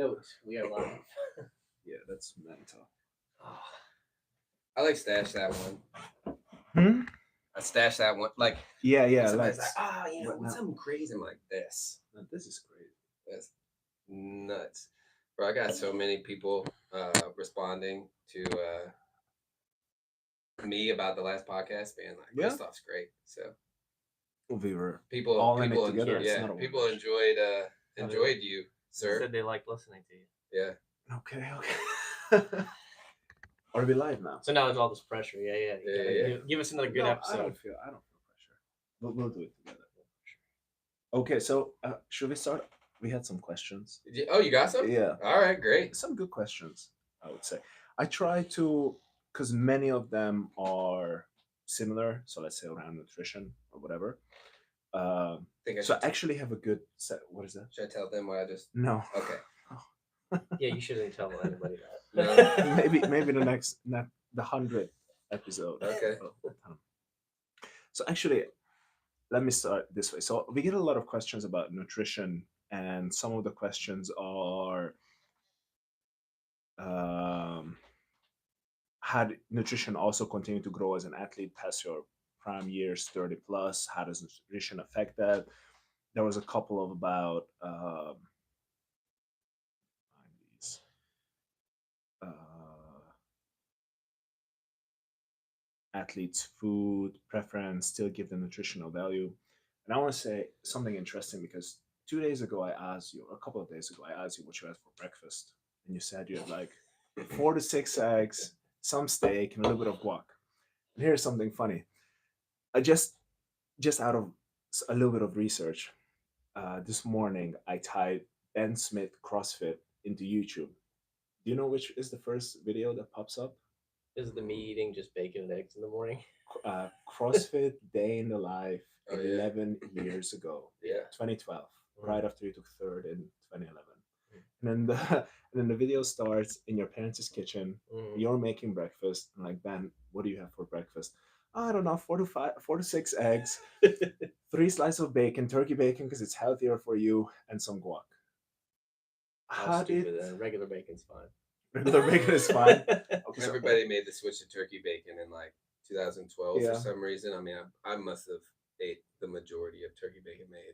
note. We are live. Yeah, that's mental. Oh, I like stash that one. Hmm? I stash that one. Like Yeah. somebody's Let's. like, But what's now- something crazy? I'm like, this. No, this is crazy. That's nuts. Bro, I got so many people responding to me about the last podcast, being like, Yeah. Kristof's great. So We were people all in it people together. enjoyed, It's not a people one-man enjoyed you, sir. said they liked listening to you. Yeah. Okay. Are we live now? So now there's all this pressure. Yeah. You gotta Yeah. Give us another good No, episode. I don't feel pressure. We'll do it together. Okay, so should we start? We had some questions. Oh, you got some? Yeah. All right, great. Some good questions, I would say. I try to, because many of them are similar. So let's say around nutrition or whatever. Think I So should, I actually have a good set. What is that? should I tell them what I just? No. Okay. Yeah, you shouldn't tell anybody that. No. maybe the next the 100th episode. Okay. So actually, let me start this way. So we get a lot of questions about nutrition, and some of the questions are, how did nutrition also continue to grow as an athlete past your prime years, 30 plus? How does nutrition affect that? There was a couple of about these. Athletes' food preference still give them nutritional value. And I want to say something interesting because 2 days ago I asked you, or a couple of days ago, I asked you what you had for breakfast. And you said you had like 4 to 6 eggs, some steak, and a little bit of guac. And here's something funny. I just out of a little bit of research, this morning I typed Ben Smith CrossFit into YouTube. Do you know which is the first video that pops up? Is the me eating just bacon and eggs in the morning? CrossFit Day in the Life Oh, yeah. 11 years ago, Yeah. 2012, Mhm. right after you took third in 2011. And then the video starts in your parents' kitchen. Mhm. You're making breakfast. I'm like, Ben, what do you have for breakfast? I don't know, 4 to 6 eggs, 3 slices of bacon, turkey bacon because it's healthier for you, and some guac. How stupid then. Regular bacon's fine. Regular bacon is fine. Okay, so Everybody made the switch to turkey bacon in like 2012 Yeah. for some reason. I mean, I must have ate the majority of turkey bacon made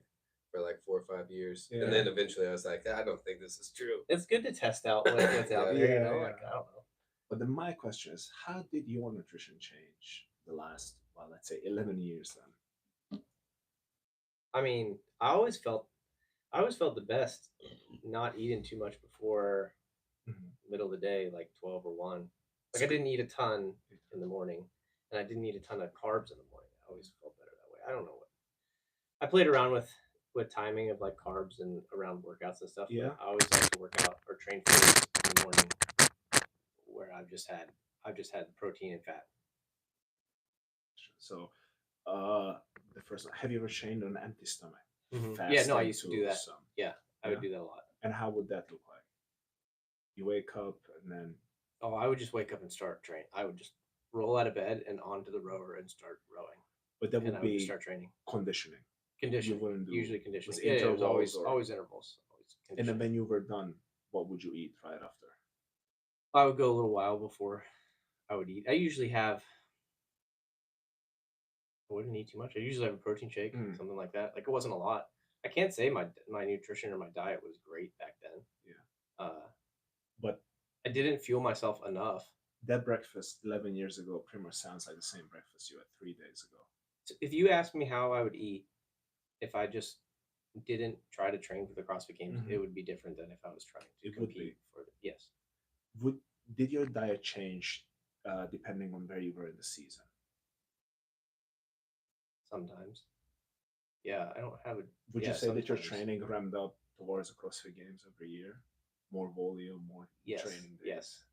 for like 4 or 5 years, Yeah. and then eventually I was like, I don't think this is true. It's good to test out what's out there, Yeah, you know? yeah. Like, I don't know. But then my question is, how did your nutrition change the last, well, let's say 11 years then? I mean, I always felt the best not eating too much before middle of the day, like 12 or 1. Like I didn't eat a ton in the morning, and I didn't eat a ton of carbs in the morning. I always felt better that way. I don't know what. I played around with timing of like carbs and around workouts and stuff. Yeah. But I always like to work out or train foods in the morning where I've just had protein and fat. So, the first one, have you ever trained on an empty stomach? Yeah, no, I used to do that. Some. I would do that a lot. And how would that look like? You wake up and then. Oh, I would just wake up and start training. I would just roll out of bed and onto the rower and start rowing. But that And would I would be just start training. conditioning. Conditioning. wouldn't do- Usually conditioning. was Yeah, it was intervals always or- intervals. Always And then conditioning. when you were done, what would you eat right after? I would go a little while before I would eat. I usually have. I wouldn't eat too much. I usually have a protein shake, something like that. Like it wasn't a lot. I can't say my nutrition or my diet was great back then. Yeah. But I didn't fuel myself enough. that breakfast 11 years ago pretty much sounds like the same breakfast you had 3 days ago. So if you ask me how I would eat if I just didn't try to train for the CrossFit Games, it would be different than if I was trying to It would compete for the. Yes. Did your diet change depending on where you were in the season? Sometimes. Yeah, I don't have a. Would yeah, you say that your sometimes. training ramped up towards the CrossFit Games every year? More volume, more Yes. training days? Yes.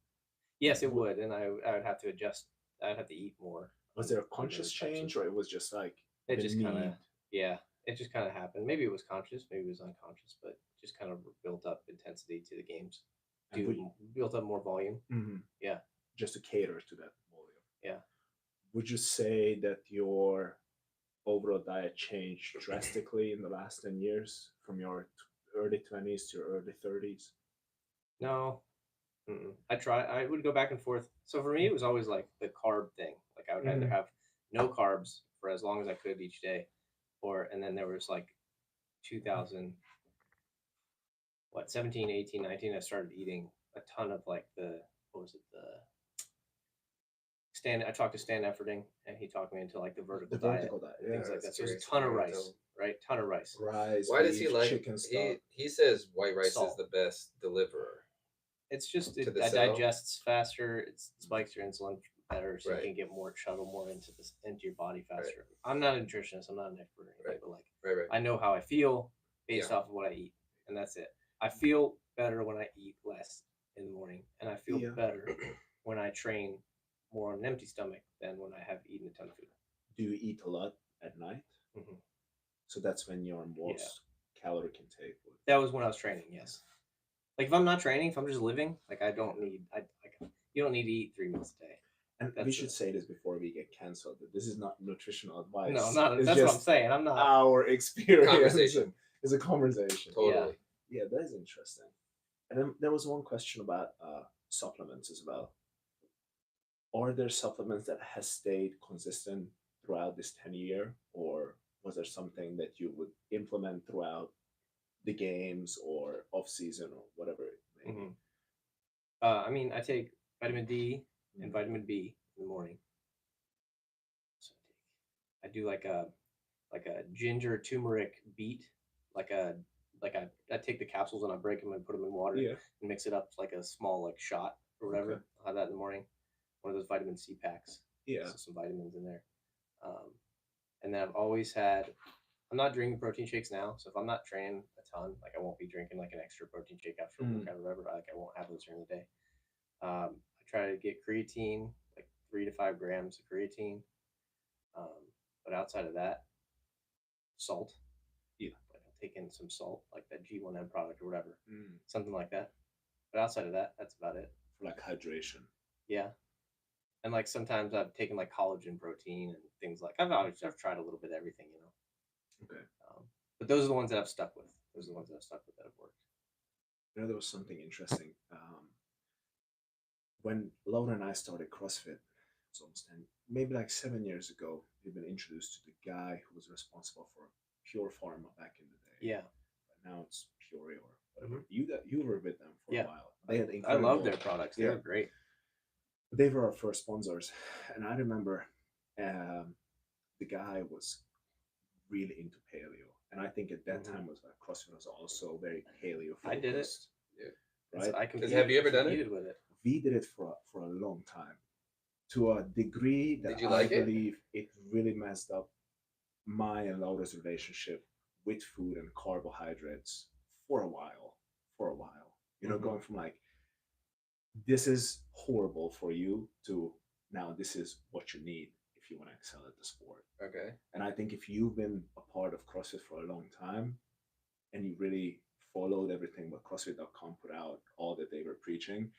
Yes, it would, and I would have to adjust. I'd have to eat more. Was there a on conscious those types change, of- or it was just like It the just kind of. need? Yeah, it just kind of happened. Maybe it was conscious, maybe it was unconscious, but just kind of built up intensity to the games. And Built up more volume. Yeah. Just to cater to that volume. Yeah. Would you say that your overall diet changed drastically in the last 10 years from your early 20s to your early 30s? No. Mm-mm. I would go back and forth. So for me, it was always like the carb thing. Like I would either Mhm. have no carbs for as long as I could each day, and then there was like 2000, 17, 18, 19. I started eating a ton of like what was it, I talked to Stan Efferding, and he talked me into like the vertical The diet vertical diet, and yeah. things like That's that. So it was a curious to ton of hear. rice, right? Ton of rice, Rice, Why does he beef, like chicken stock. he says white rice is salt. the best deliverer It's just to it the cell? digests faster. It spikes your insulin better, so you Right. can get more shuttle more into your body Right. faster. I'm not a nutritionist. I'm not an expert or anything, Right. but like Right. I know how I feel based Yeah. off of what I eat, and that's it. I feel better when I eat less in the morning, and I feel Yeah. better when I train more on an empty stomach than when I have eaten a ton of food. Do you eat a lot at night? Hmm. So that's when your most calorie intake would. That was when I was training. Yes. Like if I'm not training, if I'm just living, like I don't need. You don't need to eat 3 meals a day. And we That's should say this before we get canceled. That this is not nutritional advice. No, not. It's That's what I'm just saying. I'm not. our experience. Conversation. It's a conversation. Totally. Yeah, that is interesting. And then there was one question about supplements as well. Are there supplements that has stayed consistent throughout this 10 year, or was there something that you would implement throughout the games or off season or whatever it may be? Mhm. I mean, I take vitamin D and vitamin B in the morning. So I do like a ginger turmeric beet, like a I take the capsules and I break them and put them in water Yeah. and mix it up like a small like shot or whatever. Okay. I'll have that in the morning. One of those vitamin C packs. Yeah. So some vitamins in there. And then I've always had. I'm not drinking protein shakes now, so if I'm not training a ton, like I won't be drinking like an extra protein shake after a workout or whatever. Like I won't have those during the day. I try to get creatine, like 3 to 5 grams of creatine. Um, but outside of that, salt. Yeah. Like I'll take in some salt, like that G1M product or whatever, Mm. something like that. But outside of that, that's about it. For like hydration. Yeah. And like sometimes I've taken like collagen protein and things like I've tried a little bit of everything, you know. Okay. But those are the ones that I've stuck with. Those are the ones that I've stuck with that have worked. You know, there was something interesting. When Laura and I started CrossFit, it's almost 10, maybe like 7 years ago, we've been introduced to the guy who was responsible for Pure Pharma back in the day. Yeah. But now it's Pure or whatever. You were with them for a while. They had I love their products. They were great. They were our first sponsors, and I remember the guy was really into paleo, and I think at that time was like CrossFit was also very paleo focused. I did it. Yeah. Right? I competed, have you ever done it? with it? We did it for a long time, to a degree that Did you I like it? believe it really messed up my and Laura's relationship with food and carbohydrates for a while. You know, going from like, this is horrible for you to now this is what you need if you want to excel at the sport. Okay. And I think if you've been a part of CrossFit for a long time and you really followed everything what CrossFit.com put out, all that they were preaching,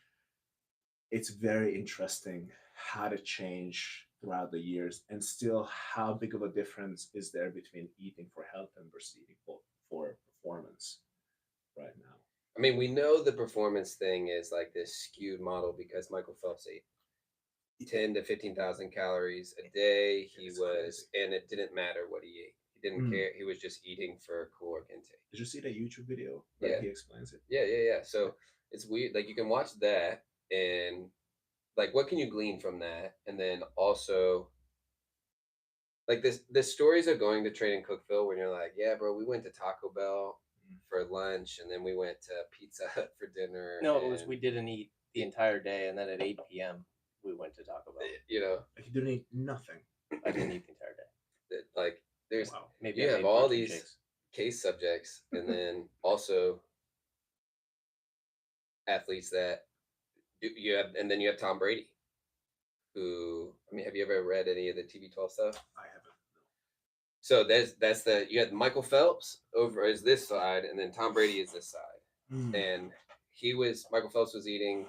it's very interesting how to change throughout the years, and still how big of a difference is there between eating for health and versus eating for performance right now. I mean, we know the performance thing is like this skewed model because Michael Phelps ate 10 to 15,000 calories a day. He was, and it didn't matter what he ate. He didn't care. He was just eating for caloric intake. Did you see that YouTube video where he explains it? Yeah. So it's weird. Like you can watch that and like what can you glean from that? And then also like the stories of going to train in Cookville when you're like, yeah, bro, we went to Taco Bell for lunch and then we went to Pizza Hut for dinner. No, it was we didn't eat the entire day, and then at 8 p.m. we went to Taco Bell. You know, like he didn't eat nothing. I didn't eat the entire day. Like there's Maybe you have all these case subjects, and then also athletes that you have, and then you have Tom Brady, who I mean, have you ever read any of the TB12 stuff? I haven't. So that's you had Michael Phelps over is this side, and then Tom Brady is this side, and Michael Phelps was eating,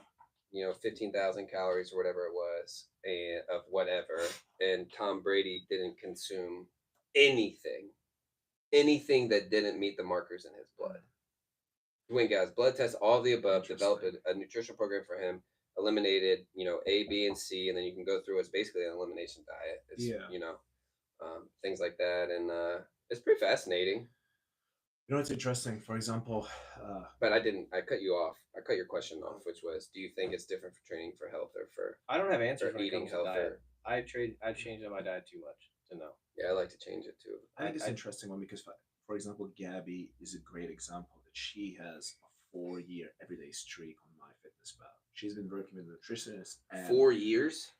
15,000 calories or whatever it was, and of whatever, and Tom Brady didn't consume anything that didn't meet the markers in his blood. went gas, blood tests, all the above, developed Interesting. a nutritional program for him, eliminated, A, B, and C, and then you can go through. It's basically an elimination diet. It's Yeah. things like that, and it's pretty fascinating. You know, it's interesting. For example, But I cut you off. I cut your question off, which was, do you think it's different for training for health or for I don't have answers or when it eating comes to health? diet. Or I've changed up my diet too much to know. yeah, I like to change it too. I think it's I- an interesting one because, for example, Gabby is a great example that she has a 4-year everyday streak on MyFitnessPal. She's been working with a nutritionist. And 4 years.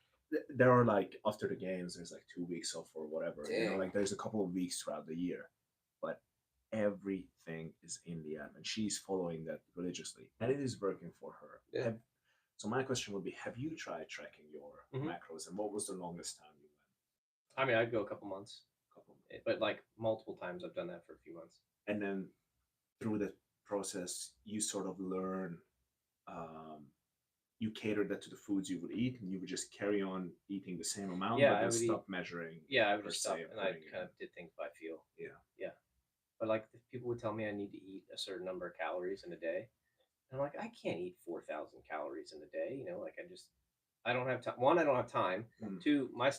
there are like after the games, there's like 2 weeks off or whatever. You know, Dang. like there's a couple of weeks throughout the year, but everything is in the app, and she's following that religiously, and it is working for her. Yeah. So my question would be: have you tried tracking your Mhm. macros, and what was the longest time you went? I mean, I'd go a couple months, Couple, but like multiple times I've done that for a few months. and then through the process, you sort of learn. You cater that to the foods you would eat, and you would just carry on eating the same amount, Yeah, but I then would stop measuring. Yeah, I would per just stop se, and I putting it kind in. of did things by feel. Yeah. Yeah. But like if people would tell me I need to eat a certain number of calories in a day. And I'm like, I can't eat 4,000 calories in a day. Like I don't have time. One, I don't have time. Mm. Two, my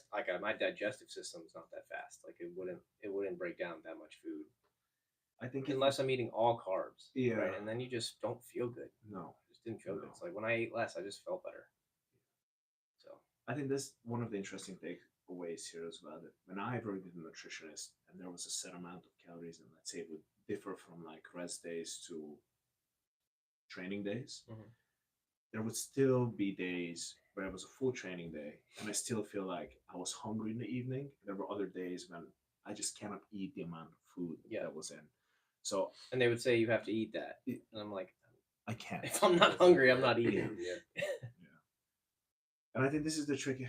digestive system is not that fast. Like it wouldn't break down that much food I think unless I'm eating all carbs. Yeah. Right. And then you just don't feel good. No. I just didn't feel good. No. It's like when I ate less, I just felt better. So I think that's one of the interesting takeaways here as well. That when I worked with a nutritionist and there was a set amount of calories, and let's say it would differ from like rest days to training days, Mhm. there would still be days where it was a full training day, and I still feel like I was hungry in the evening. There were other days when I just cannot eat the amount of food Yeah. that was in. So and they would say you have to eat that, and I'm like, I can't. if I'm not hungry, I'm not eating. Yeah. And I think this is the tricky.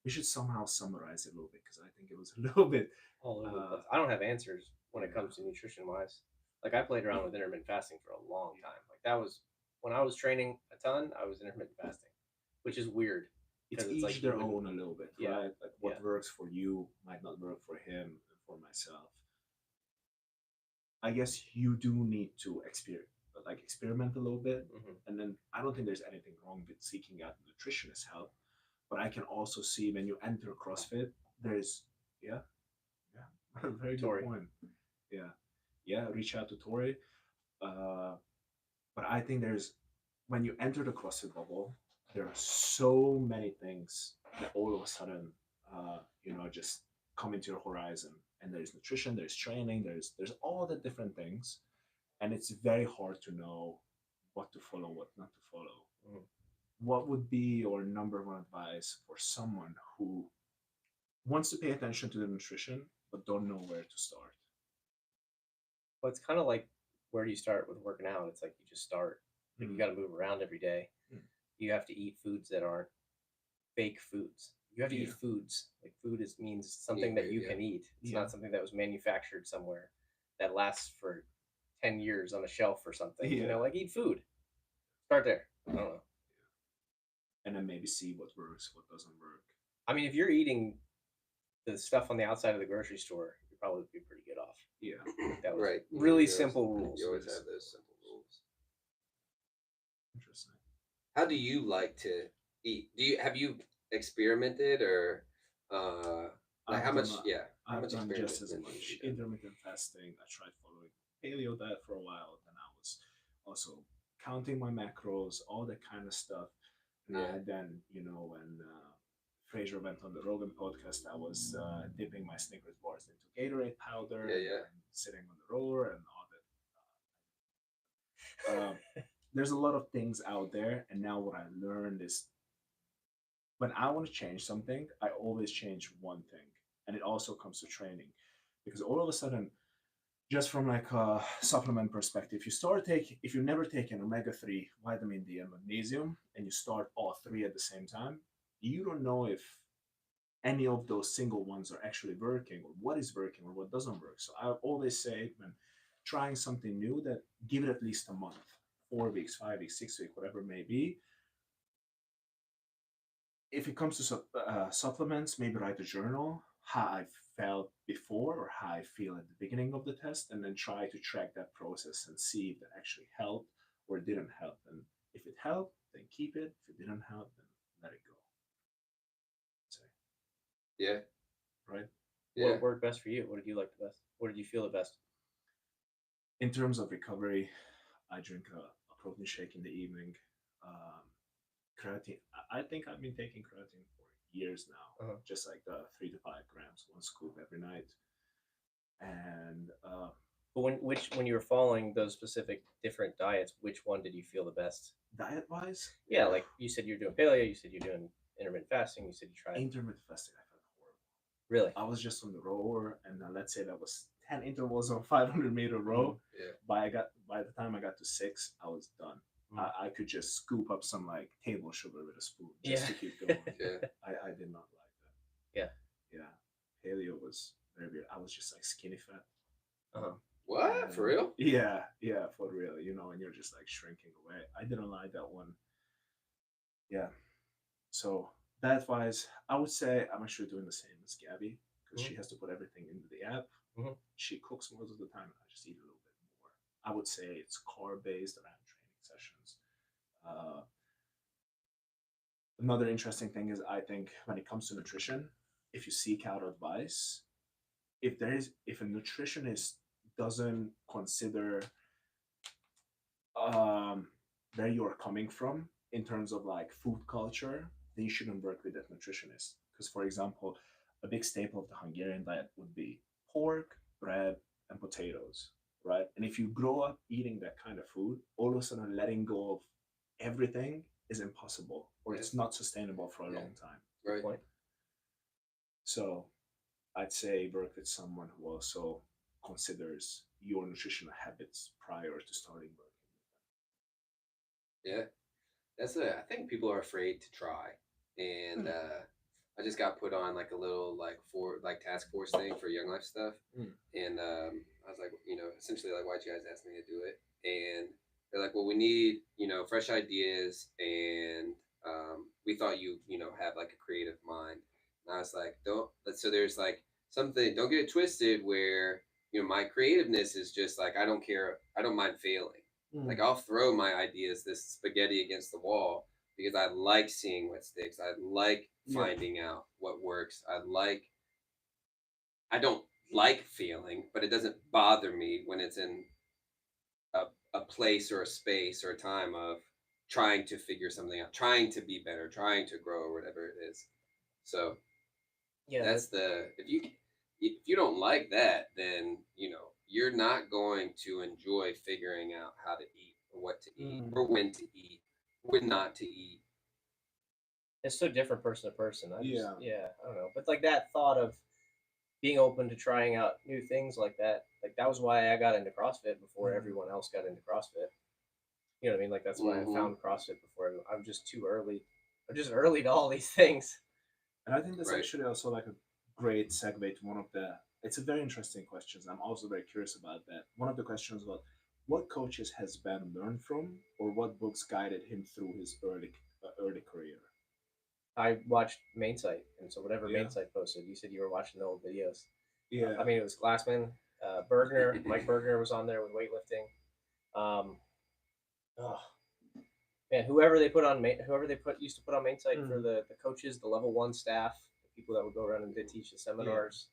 We should somehow summarize it a little bit because I think it was a little bit. All over the place. I don't have answers when it comes to nutrition wise. Like I played around with intermittent fasting for a long time. Like that was when I was training a ton. I was intermittent fasting, which is weird. It's 'Cause it's each like you their wouldn't- own a little bit, Yeah. right? Like what Yeah. works for you might not work for him and for myself. I guess you do need to experiment a little bit, Mhm. and then I don't think there's anything wrong with seeking out nutritionist help. But I can also see when you enter CrossFit, there's yeah, very Tori. good point. Yeah, reach out to Tori. Uh, but I think there's when you enter the CrossFit bubble, there are so many things that all of a sudden, just come into your horizon. And there's nutrition, there's training, there's all the different things, and it's very hard to know what to follow, what not to follow. Mhm. What would be your number one advice for someone who wants to pay attention to the nutrition but don't know where to start? But it's kind of like where do you start with working out? It's like you just start. Like you got to move around every day. Mm. You have to eat foods that aren't fake foods. You have to Yeah. eat foods. Like food means something Eat that food, you yeah. can eat. It's Yeah. not something that was manufactured somewhere that lasts for 10 years on a shelf or something. Yeah. Like eat food. Start there. I don't know. And then maybe see what works, what doesn't work. I mean, if you're eating the stuff on the outside of the grocery store, you'll probably be pretty good off. Yeah. That was Right. really You always- simple rules. You always have those simple rules. Interesting. How do you like to eat? Have you experimented or like how much? How I've much done just as experiment much have you done? intermittent fasting. I tried following paleo diet for a while, then I was also counting my macros, all that kind of stuff. And Yeah. then when Fraser went on the Rogan podcast, I was dipping my Snickers bars into Gatorade powder, Yeah. and sitting on the roller and all that. There's a lot of things out there, and now what I learned is when I want to change something, I always change one thing, and it also comes to training, because all of a sudden, just from like a supplement perspective, if you never take an omega-3, vitamin D, and magnesium, and you start all three at the same time, you don't know if any of those single ones are actually working, or what is working, or what doesn't work. So I always say when trying something new, that give it at least a month, 4 weeks, 5 weeks, 6 weeks, whatever it may be. If it comes to supplements, maybe write a journal how I felt before or how I feel at the beginning of the test, and then try to track that process and see if it actually helped or didn't help. And if it helped, then keep it. If it didn't help, then let it go. So, Yeah. right? Yeah. What worked best for you? What did you like the best? What did you feel the best? In terms of recovery, I drink a protein shake in the evening. Um, Creatine. I think I've been taking creatine for years now. Just like the 3 to 5 grams, one scoop every night. And But when you were following those specific different diets, which one did you feel the best? diet wise, Yeah, like you said you're doing paleo, you said you're doing intermittent fasting, you said you tried. intermittent fasting, I felt horrible. Really? I was just on the rower, and let's say that was 10 intervals of 500-meter row. Yeah. By the time I got to 6, I was done. I could just scoop up some like table sugar with a spoon just to keep going. Yeah. I did not like that. Yeah. Yeah. Paleo was very weird. I was just like skinny fat. What? For real? Yeah, for real. And you're just like shrinking away. I didn't like that one. Yeah. So that wise, I would say I'm actually doing the same as Gabby because she has to put everything into the app. She cooks most of the time, and I just eat a little bit more. I would say it's carb based around training sessions. Another interesting thing is I think when it comes to nutrition, if you seek out advice, if a nutritionist doesn't consider where you're coming from in terms of like food culture, then you shouldn't work with that nutritionist. Because, for example, a big staple of the Hungarian diet would be pork, bread, and potatoes, right? And if you grow up eating that kind of food, all of a sudden letting go of everything is impossible, or it's not sustainable for a long time. Right. Point. So I'd say work with someone who also considers your nutritional habits prior to starting working with them. Yeah. I think people are afraid to try. And I just got put on like a little like task force thing for Young Life stuff. And I was like, essentially like, why'd you guys ask me to do it? And they're like, well, we need, fresh ideas, and we thought you have like a creative mind. And I was like, so there's like something, don't get it twisted where, my creativeness is just like, I don't care. I don't mind failing. Like I'll throw my ideas, this spaghetti against the wall, because I like seeing what sticks. I like finding out what works. I don't like failing, but it doesn't bother me when it's in a place or a space or a time of trying to figure something out, trying to be better, trying to grow, or whatever it is. So that's if you don't like that, then you're not going to enjoy figuring out how to eat or what to eat or when to eat, when not to eat. It's so different person to person. I Yeah. don't know. But like that thought of being open to trying out new things like that was why I got into CrossFit before everyone else got into CrossFit. You know what I mean? Like that's why I found CrossFit before everyone. I'm just too early. I'm just early to all these things. And I think that's actually also like a great segue to one of it's a very interesting question. I'm also very curious about that. One of the questions was, what coaches has Ben learned from, or what books guided him through his early career? I watched Mainsight, and so whatever Mainsight posted, you said you were watching the old videos. Yeah. I mean, it was Glassman, Bergner, Mike Bergner was on there with weightlifting. Man, whoever they used to put on Mainsight for the coaches, the level 1 staff, the people that would go around and teach the seminars.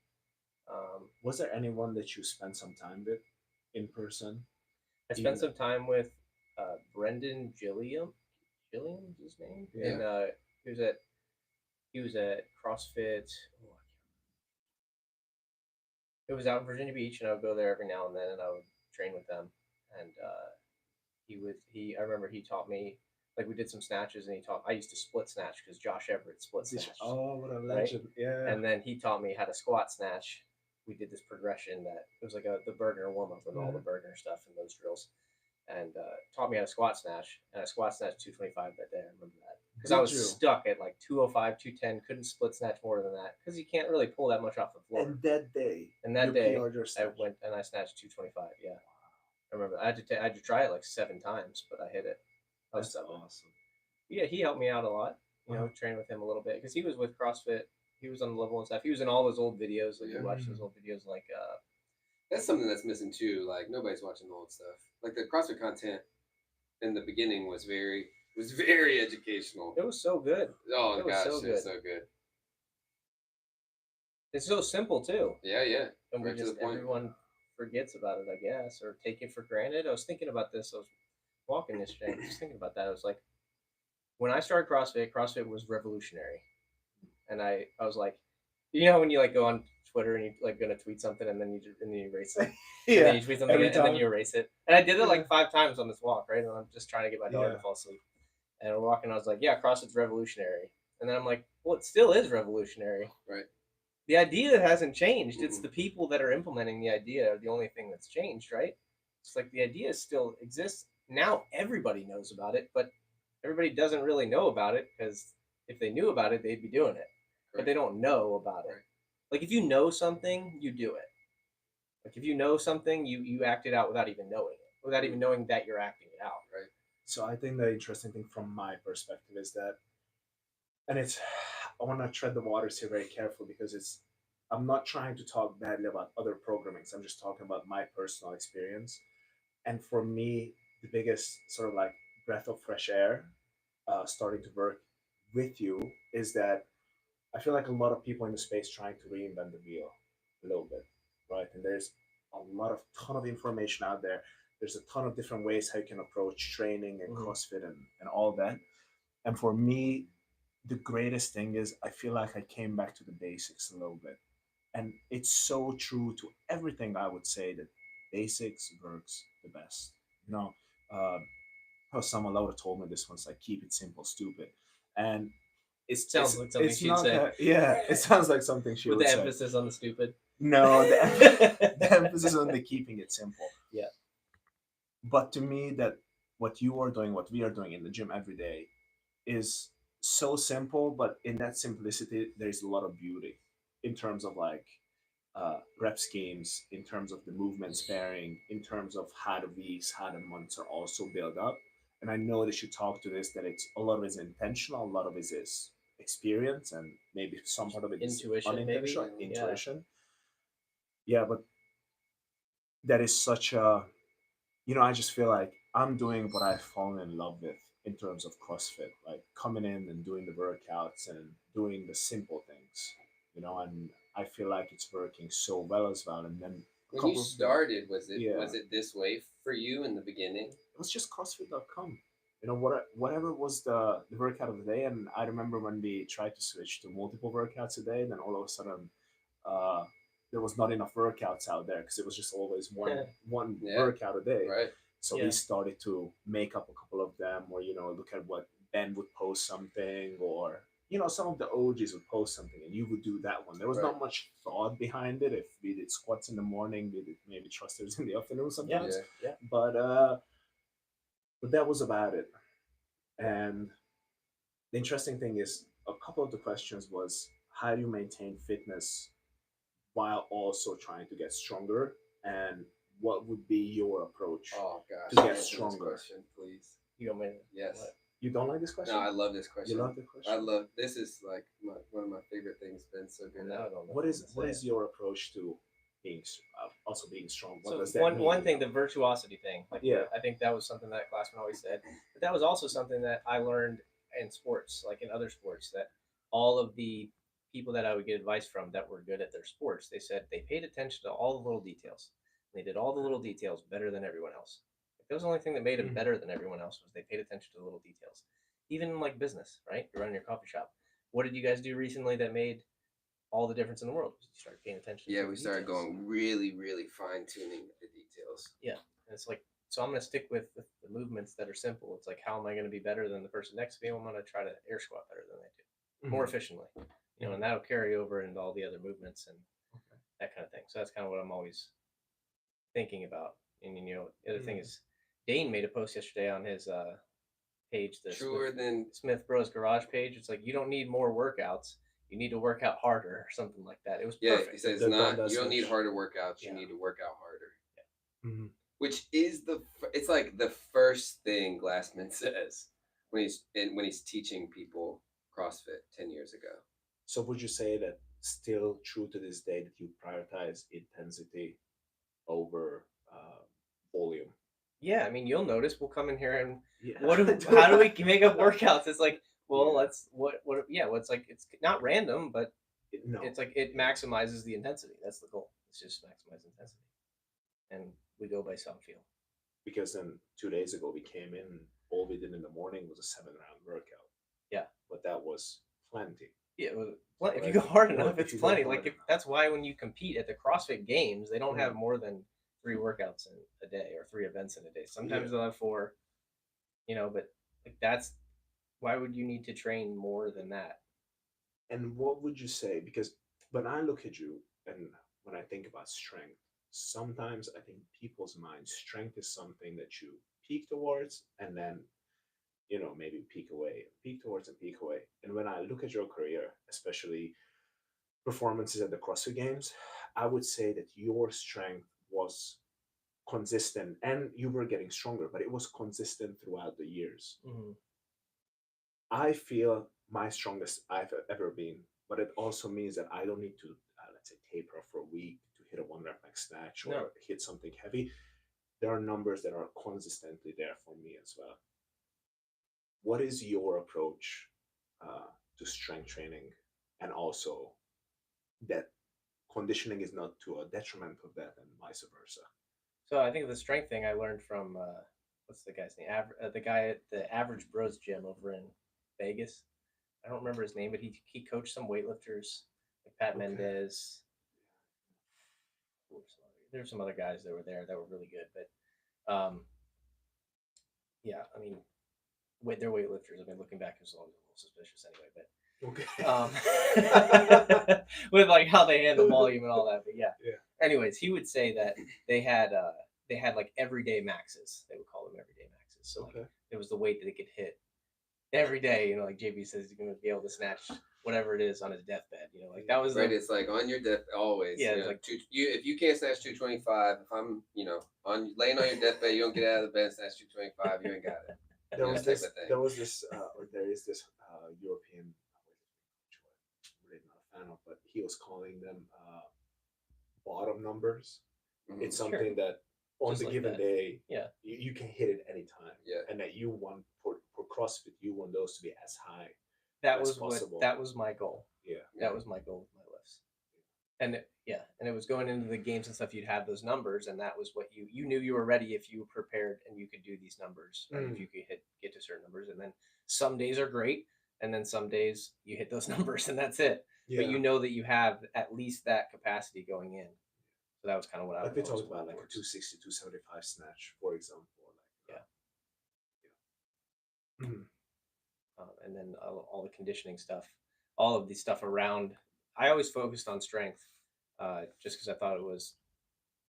Was there anyone that you spent some time with in person? I spent some time with Brendan Gilliam. Gilliam's his name. Yeah. And he was at CrossFit. It was out in Virginia Beach, and I would go there every now and then, and I would train with them. And I remember he taught me, like we did some snatches, and I used to split snatch because Josh Everett split snatch. Oh, what a legend! Right? Yeah. And then he taught me how to squat snatch. We did this progression that it was like the Bergner warm up with all the Bergner stuff and those drills, and taught me how to squat snatch. And I squat snatched 225 that day. I remember that because I was stuck at like 205, 210. Couldn't split snatch more than that because you can't really pull that much off the floor. And that day, I went and I snatched 225. Yeah, I remember. I had to try it like 7 times, but I hit it. That's awesome. Yeah, he helped me out a lot. Train with him a little bit because he was with CrossFit he was on the level and stuff. He was in all those old videos. Like Yeah. you watch those old videos, like That's something that's missing too. Like nobody's watching the old stuff. Like the CrossFit content in the beginning was very educational. it was so good. Oh It was gosh, so it was good. so good. It's so simple too, Yeah, yeah. and we Right to the just point. everyone forgets about it, I guess, or take it for granted. I was thinking about this. I was walking yesterday. I was just thinking about that. I was like, when I started CrossFit, CrossFit was revolutionary, and I was like, you know, when you like go on Twitter and you like gonna tweet something and then you erase it, and then you tweet something every and then time. you erase it, and I did it Yeah. like 5 times on this walk, right? And I'm just trying to get my daughter Yeah. to fall asleep, and we're walking. I was like, yeah, CrossFit's revolutionary, and then I'm like, well, it still is revolutionary. Right. The idea hasn't changed. It's Mhm. the people that are implementing the idea are the only thing that's changed, right? It's like the idea still exists. Now everybody knows about it, but everybody doesn't really know about it because if they knew about it, they'd be doing it. But they don't know about it. Right. Like if you know something, you do it. Like if you know something, you act it out without even knowing it, without even knowing that you're acting it out. Right. So I think the interesting thing from my perspective is that, and it's, I want to tread the waters here very carefully because I'm not trying to talk badly about other programmings. I'm just talking about my personal experience. And for me, the biggest sort of like breath of fresh air starting to work with you is that I feel like a lot of people in the space trying to reinvent the wheel a little bit, right? And there's a ton of information out there. There's a ton of different ways how you can approach training and CrossFit and all that. And for me, the greatest thing is I feel like I came back to the basics a little bit. And it's so true to everything I would say that basics works the best. You know, how someone would have told me this once, like keep it simple, stupid. And Sounds like something it's she'd not say. that, yeah, it sounds like something she With would the say. emphasis on the stupid. No, the emphasis on the keeping it simple. Yeah. But to me, that what you are doing, what we are doing in the gym every day, is so simple. But in that simplicity, there's a lot of beauty in terms of like rep schemes, in terms of the movement sparing, in terms of how the weeks, how the months are also built up. And I know that you talk to this that it's a lot of it is intentional, a lot of it is experience, and maybe some part of it is Intuition, unintentional maybe. intuition. Yeah, but that is such a, I just feel like I'm doing what I've fallen in love with in terms of CrossFit, like coming in and doing the workouts and doing the simple things, and I feel like it's working so well as well. And then when you started, was it this way for you in the beginning? It was just CrossFit.com. Whatever was the workout of the day. And I remember when we tried to switch to multiple workouts a day, then all of a sudden, uh, there was not enough workouts out there because it was just always one workout a day. Right. So we started to make up a couple of them, or look at what Ben would post something, or some of the OGs would post something, and you would do that one. There was not much thought behind it. If we did squats in the morning, we did maybe thrusters in the afternoon sometimes. Yeah. But that was about it. And the interesting thing is, a couple of the questions was, how do you maintain fitness while also trying to get stronger, and what would be your approach to get stronger? Question, please. You want me to? Yes. What? You don't like this question? No, I love this question. You love the question? I love this. Is like one of my favorite things. Been so good. Now I don't know what is your approach to being also being strong? What does that mean? One thing, the virtuosity thing. Like, Yeah. I think that was something that Glassman always said. But that was also something that I learned in sports, like in other sports, that all of the people that I would get advice from that were good at their sports, they said they paid attention to all the little details. They did all the little details better than everyone else. Like, that was the only thing that made them better than everyone else was they paid attention to the little details. Even in like business, right? You're running your coffee shop. What did you guys do recently that made all the difference in the world? You started paying attention. Yeah, we started going really, really fine tuning the details. Yeah, and it's like, so I'm going to stick with the movements that are simple. It's like, how am I going to be better than the person next to me? I'm going to try to air squat better than they do, more efficiently. And that'll carry over into all the other movements and that kind of thing. So that's kind of what I'm always thinking about. And the other thing is, Dane made a post yesterday on his page, the Smith Bros Garage page. It's like, you don't need more workouts. You need to work out harder or something like that. It was perfect. He says you don't need harder workouts. You need to work out harder. Yeah. Which is it's like the first thing Glassman says when he's teaching people CrossFit 10 years ago. So would you say that still true to this day that you prioritize intensity over volume? Yeah, I mean, you'll notice we'll come in here and Yeah. how do we make up workouts? It's like, well, Yeah. let's yeah, well, it's like it's not random, but No. it's like it maximizes the intensity. That's the goal. It's just maximize intensity, and we go by some feel. Because then 2 days ago we came in and all we did in the morning was a 7 round workout. Yeah, But that was plenty. yeah. Well, So if you go hard well, enough, if it's you go plenty. hard Like enough. that's why when you compete at the CrossFit Games, they don't have Mm. more than 3 workouts in a day or 3 events in a day. Sometimes Yeah. they'll have 4. But like that's why would you need to train more than that? And what would you say? Because when I look at you and when I think about strength, sometimes I think people's minds, strength is something that you peak towards and then, maybe peak away, peak towards and peak away. And when I look at your career, especially performances at the CrossFit Games, I would say that your strength was consistent and you were getting stronger, but it was consistent throughout the years. Mm-hmm. I feel my strongest I've ever been, but it also means that I don't need to, let's say, taper off for a week to hit a 1 rep max snatch or No. hit something heavy. There are numbers that are consistently there for me as well. What is your approach to strength training, and also that conditioning is not to a detriment of that, and vice versa? So I think the strength thing I learned from what's the guy's name? The guy at the Average Bros gym over in Vegas. I don't remember his name, but he coached some weightlifters like Pat Okay. Mendez. There's some other guys that were there that were really good, but yeah, I mean, they're weightlifters. I mean, looking back, it was a little suspicious anyway, but. Okay. With like how they handle volume and all that, but yeah. Yeah. Anyways, he would say that they had like everyday maxes. They would call them everyday maxes. So Okay. like, it was the weight that they could hit every day. Like JB says, he's going to be able to snatch whatever it is on his deathbed. Like that was right. It's like on your death always. Yeah, like if you can't snatch 225, if I'm on laying on your deathbed, you don't get out of the bed and snatch 225, you ain't got it. There was this, or there is this European coach who I'm really not a fan of, but he was calling them bottom numbers. Mhm. It's something that on Just the like given that. day, Yeah. you can hit it anytime. Yeah. And that you want for CrossFit, you want those to be as high That as was possible. that was my goal. Yeah. That was my goal with my lifts. And it was going into the games and stuff. You'd have those numbers, and that was what you knew you were ready if you prepared and you could do these numbers, right? If you could get to certain numbers, and then some days are great, and then some days you hit those numbers, and that's it. Yeah. But you know that you have at least that capacity going in. So that was kind of what I was. Like we talked about, like a 260, 275 snatch, for example. Yeah. Mhm. And then all the conditioning stuff, all of the stuff around. I always focused on strength, just because I thought it was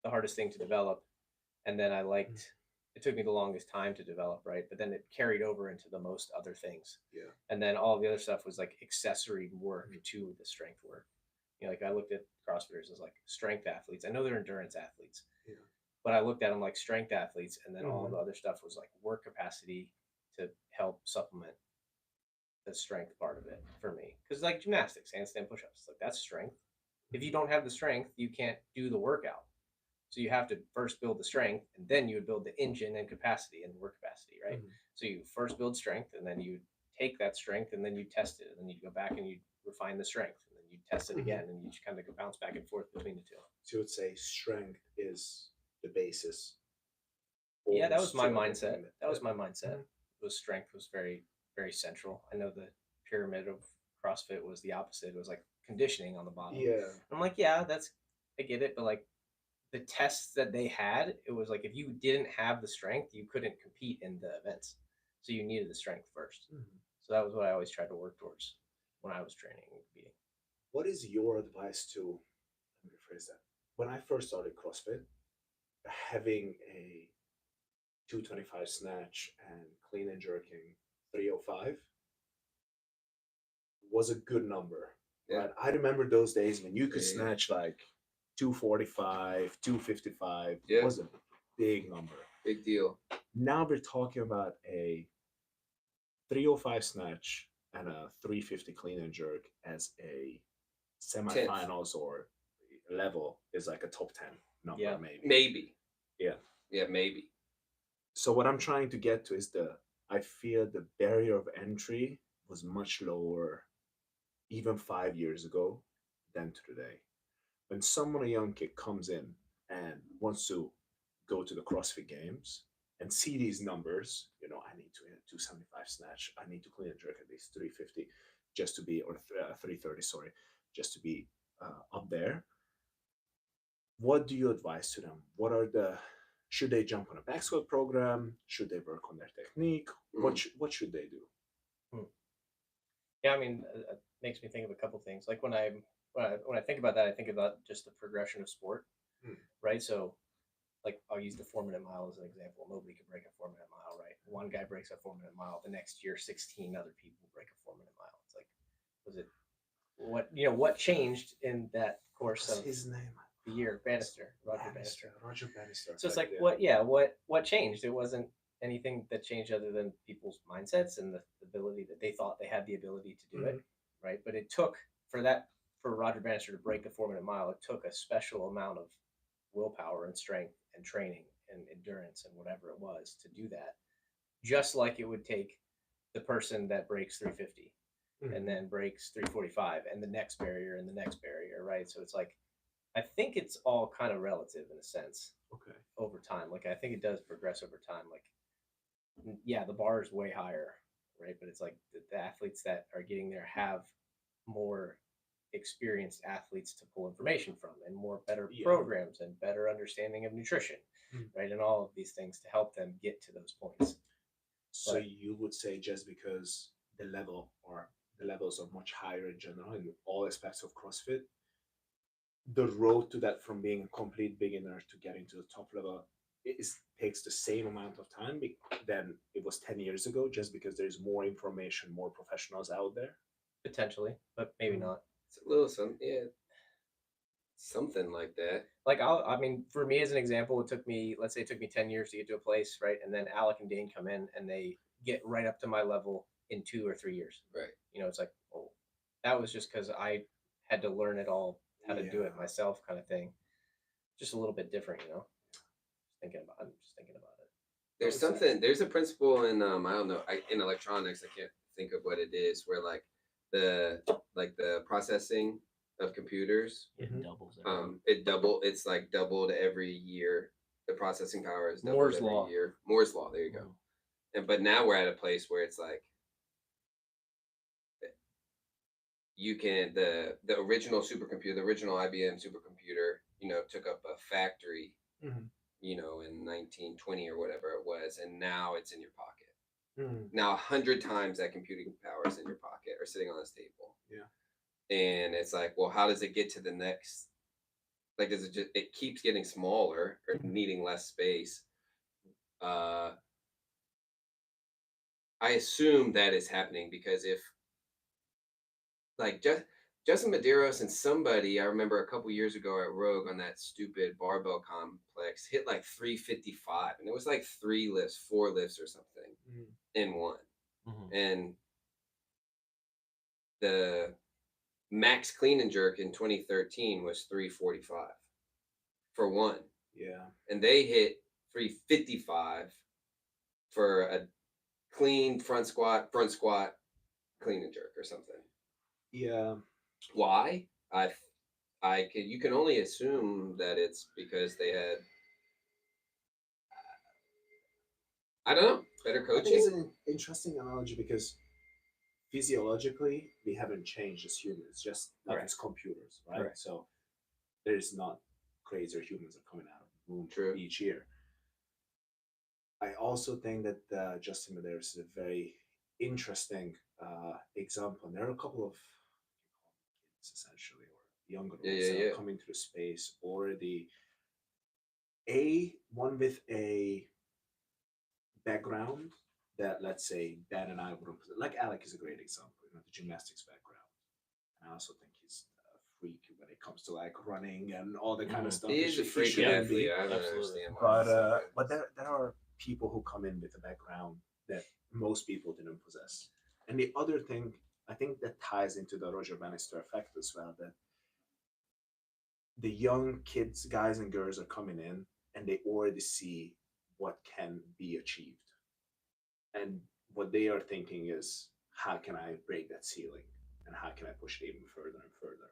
the hardest thing to develop, and then I liked. It took me the longest time to develop, right? But then it carried over into the most other things. Yeah. And then all the other stuff was like accessory work to the strength work. Like I looked at CrossFitters as like strength athletes. I know they're endurance athletes, Yeah. but I looked at them like strength athletes, and then all the other stuff was like work capacity to help supplement the strength part of it for me. Because like gymnastics, handstand push-ups, like that's strength. If you don't have the strength, you can't do the workout. So you have to first build the strength, and then you would build the engine and capacity and work capacity, right? So you first build strength, and then you take that strength, and then you test it, and then you go back and you refine the strength, and then you test it again, and you just kind of bounce back and forth between the two. So you would say strength is the basis. Yeah, that was my mindset. That was my mindset. Was strength was very, very central. I know the pyramid of CrossFit was the opposite. It was like conditioning on the bottom. Yeah. I'm like, yeah, I get it, but like the tests that they had, it was like if you didn't have the strength, you couldn't compete in the events. So you needed the strength 1st. So that was what I always tried to work towards when I was training and competing. What is your advice to, let me rephrase that. When I first started CrossFit, having a 225 snatch and clean and jerking 305 was a good number. Yeah. Right? I remember those days when you could snatch like 245, 255. Yeah. It was a big number. Big deal. Now we're talking about a 305 snatch and a 350 clean and jerk as a 10th, semifinals or level is like a top 10 number, Yeah. maybe. Yeah. Yeah, maybe. So what I'm trying to get to is I feel the barrier of entry was much lower even 5 years ago than to today. When someone, a young kid, comes in and wants to go to the CrossFit Games and see these numbers, I need to hit 275 snatch, I need to clean and jerk at least 350 just to be, or 330, sorry, just to be up there. What do you advise to them? Should they jump on a back squat program? Should they work on their technique? What should they do? Yeah, I mean, it makes me think of a couple things. Like when I think about that, I think about just the progression of sport, right? So, like I'll use the 4 minute mile as an example. Nobody could break a 4 minute mile, right? One guy breaks a 4 minute mile. The next year, 16 other people break a 4 minute mile. It's like, was it what changed in that course What's of his name? the year? Roger Bannister. Roger Bannister. So it's like, yeah. what changed? It wasn't anything that changed other than people's mindsets and the ability that they thought they had the ability to do it, right? But it took for Roger Bannister to break the 4 minute mile. It took a special amount of willpower and strength and training and endurance and whatever it was to do that. Just like it would take the person that breaks 350 and then breaks 345 and the next barrier, right? So it's like, I think it's all kind of relative in a sense. Okay. Over time, like I think it does progress over time. Like, yeah, the bar is way higher, right? But it's like the athletes that are getting there have more experienced athletes to pull information from, and more better programs and better understanding of nutrition, right? And all of these things to help them get to those points. So you would say just because the levels are much higher in general in all aspects of CrossFit, the road to that from being a complete beginner to getting to the top level takes the same amount of time than it was 10 years ago, just because there's more information, more professionals out there? Potentially, but maybe not. It's a little something like that. Like I mean, for me as an example, let's say it took me 10 years to get to a place, right? And then Alec and Dane come in and they get right up to my level in 2 or 3 years. Right. It's like, oh, that was just because I had to learn it all, how to do it myself, kind of thing. Just a little bit different, I'm just thinking about it. There's a principle in I don't know, in electronics, I can't think of what it is, where like the processing of computers, it doubles. It's like doubled every year. The processing power is doubled Moore's every law. year. Moore's law. There you go. But now we're at a place where it's like you can the original supercomputer, the original IBM supercomputer, took up a factory, in 1920 or whatever it was, and now it's in your pocket. Now 100 times that computing power is in your pocket or sitting on this table. Yeah. And it's like, well, how does it get to the next? Like, does it keeps getting smaller or needing less space? I assume that is happening because if, like, Justin Medeiros and somebody, I remember a couple years ago at Rogue on that stupid barbell complex, hit like 355, and it was like 4 lifts or something in one. And the max clean and jerk in 2013 was 345 for one. Yeah. And they hit 355 for a clean front squat, clean and jerk or something. Yeah. Why? You can only assume that it's because they had, I don't know, better coaching. I think it's an interesting analogy because physiologically we haven't changed as humans, just like as computers, right? So there's not crazier humans that are coming out of the womb each year. I also think that Justin Medeiros is a very interesting example. And there are a couple of kids, essentially, or younger ones that are coming to the space already. One with a background that, let's say, Ben and I would like. Alec is a great example, the gymnastics background. And I also think he's a freak when it comes to like running and all that kind of stuff. He is a freak athlete. I don't understand why. But there are people who come in with a background that most people didn't possess. And the other thing, I think that ties into the Roger Bannister effect as well, that the young kids, guys and girls, are coming in and they already see what can be achieved. And what they are thinking is, how can I break that ceiling? And how can I push it even further and further?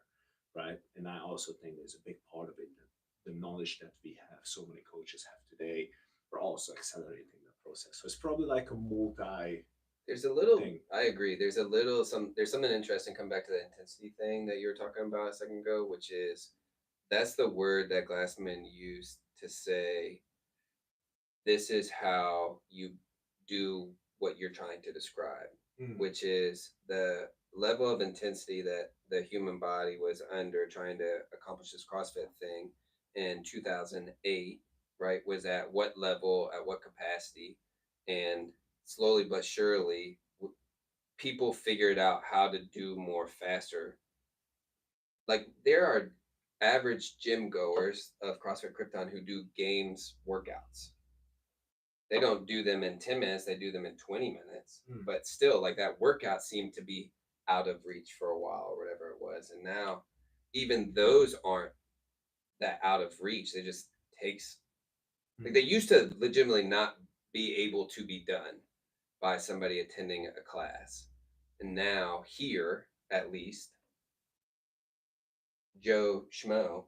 Right. And I also think there's a big part of it that the knowledge that we have, so many coaches have today, are also accelerating the process. So it's probably like a multi There's a little. thing. I agree. There's a little. There's something interesting. Come back to the intensity thing that you were talking about a second ago, which is that's the word that Glassman used to say this is how you do what you're trying to describe, which is the level of intensity that the human body was under trying to accomplish this CrossFit thing in 2008, right? Was at what level, at what capacity, and slowly but surely, people figured out how to do more faster. Like there are average gym goers of CrossFit Krypton who do games workouts. They don't do them in 10 minutes, they do them in 20 minutes. But still, like that workout seemed to be out of reach for a while or whatever it was. And now even those aren't that out of reach. They just takes like they used to legitimately not be able to be done by somebody attending a class. And now here, at least, Joe Schmo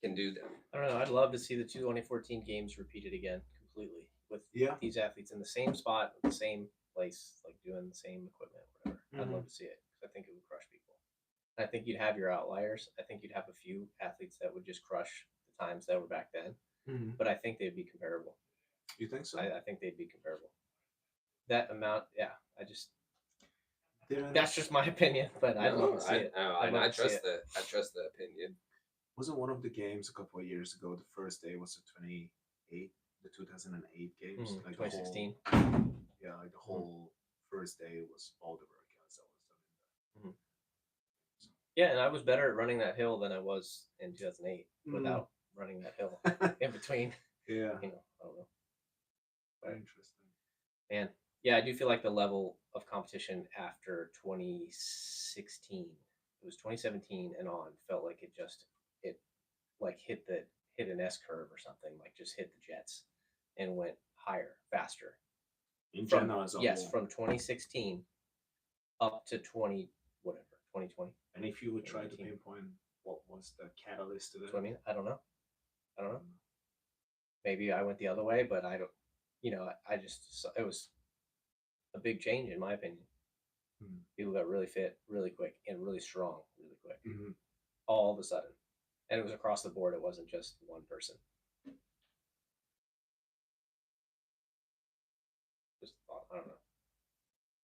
can do them. I don't know. I'd love to see the 2014 games repeated again completely with these athletes in the same spot, the same place, like doing the same equipment, whatever. I'd love to see it because I think it would crush people. I think you'd have your outliers. I think you'd have a few athletes that would just crush the times that were back then, but I think they'd be comparable. You think so? I think they'd be comparable. That amount, yeah. That's just my opinion, but I'd love to see it. I trust the opinion. Wasn't one of the games a couple of years ago? The first day was the 2008 games, like 2016. Like the whole first day was all the workouts that was done in there. Yeah, and I was better at running that hill than I was in 2008 without running that hill in between. Yeah, I don't know. Very interesting. And yeah, I do feel like the level of competition after 2016, it was 2017 and on, felt like it like hit an S curve or something, like just hit the jets and went higher, faster. In general, as a whole. From 2016 up to 2020. And if you would try to pinpoint what was the catalyst to that? I mean, I don't know. Maybe I went the other way, but I don't. I just it was a big change in my opinion. People got really fit, really quick, and really strong, really quick, all of a sudden, and it was across the board. It wasn't just one person. Just thought, I don't know.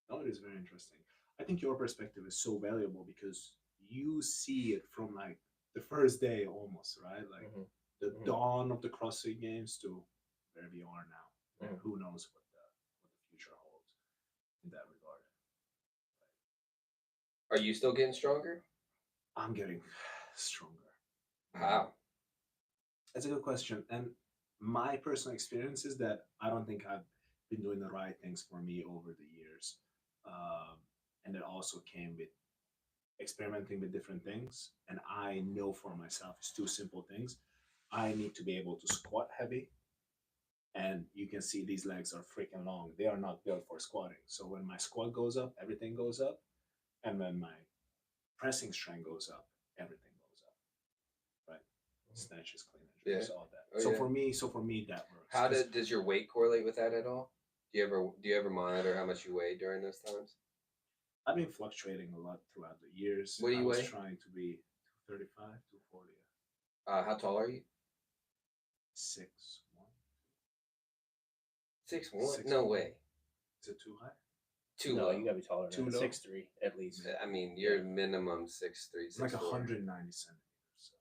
No, it is very interesting. I think your perspective is so valuable because you see it from like the first day almost, right? Like the dawn of the CrossFit Games to where we are now. And who knows what the future holds in that regard. Are you still getting stronger? I'm getting stronger. How? That's a good question. And my personal experience is that I don't think I've been doing the right things for me over the years. And it also came with experimenting with different things. And I know for myself, it's two simple things. I need to be able to squat heavy. And you can see these legs are freaking long. They are not built for squatting. So when my squat goes up, everything goes up. And when my pressing strength goes up, everything goes up. Right? Snatches, clean and jerks, all that. So for me, that works. How does your weight correlate with that at all? Do you ever monitor how much you weigh during those times? I've been fluctuating a lot throughout the years. What do you weigh? I was trying to be 235, 240. How tall are you? 6'1". 6'1"? No way. Is it too high? Too No, low. you gotta be taller than 6'3" at least. I mean, you're minimum 6'3", 6'4". Like 190 centimeters. So.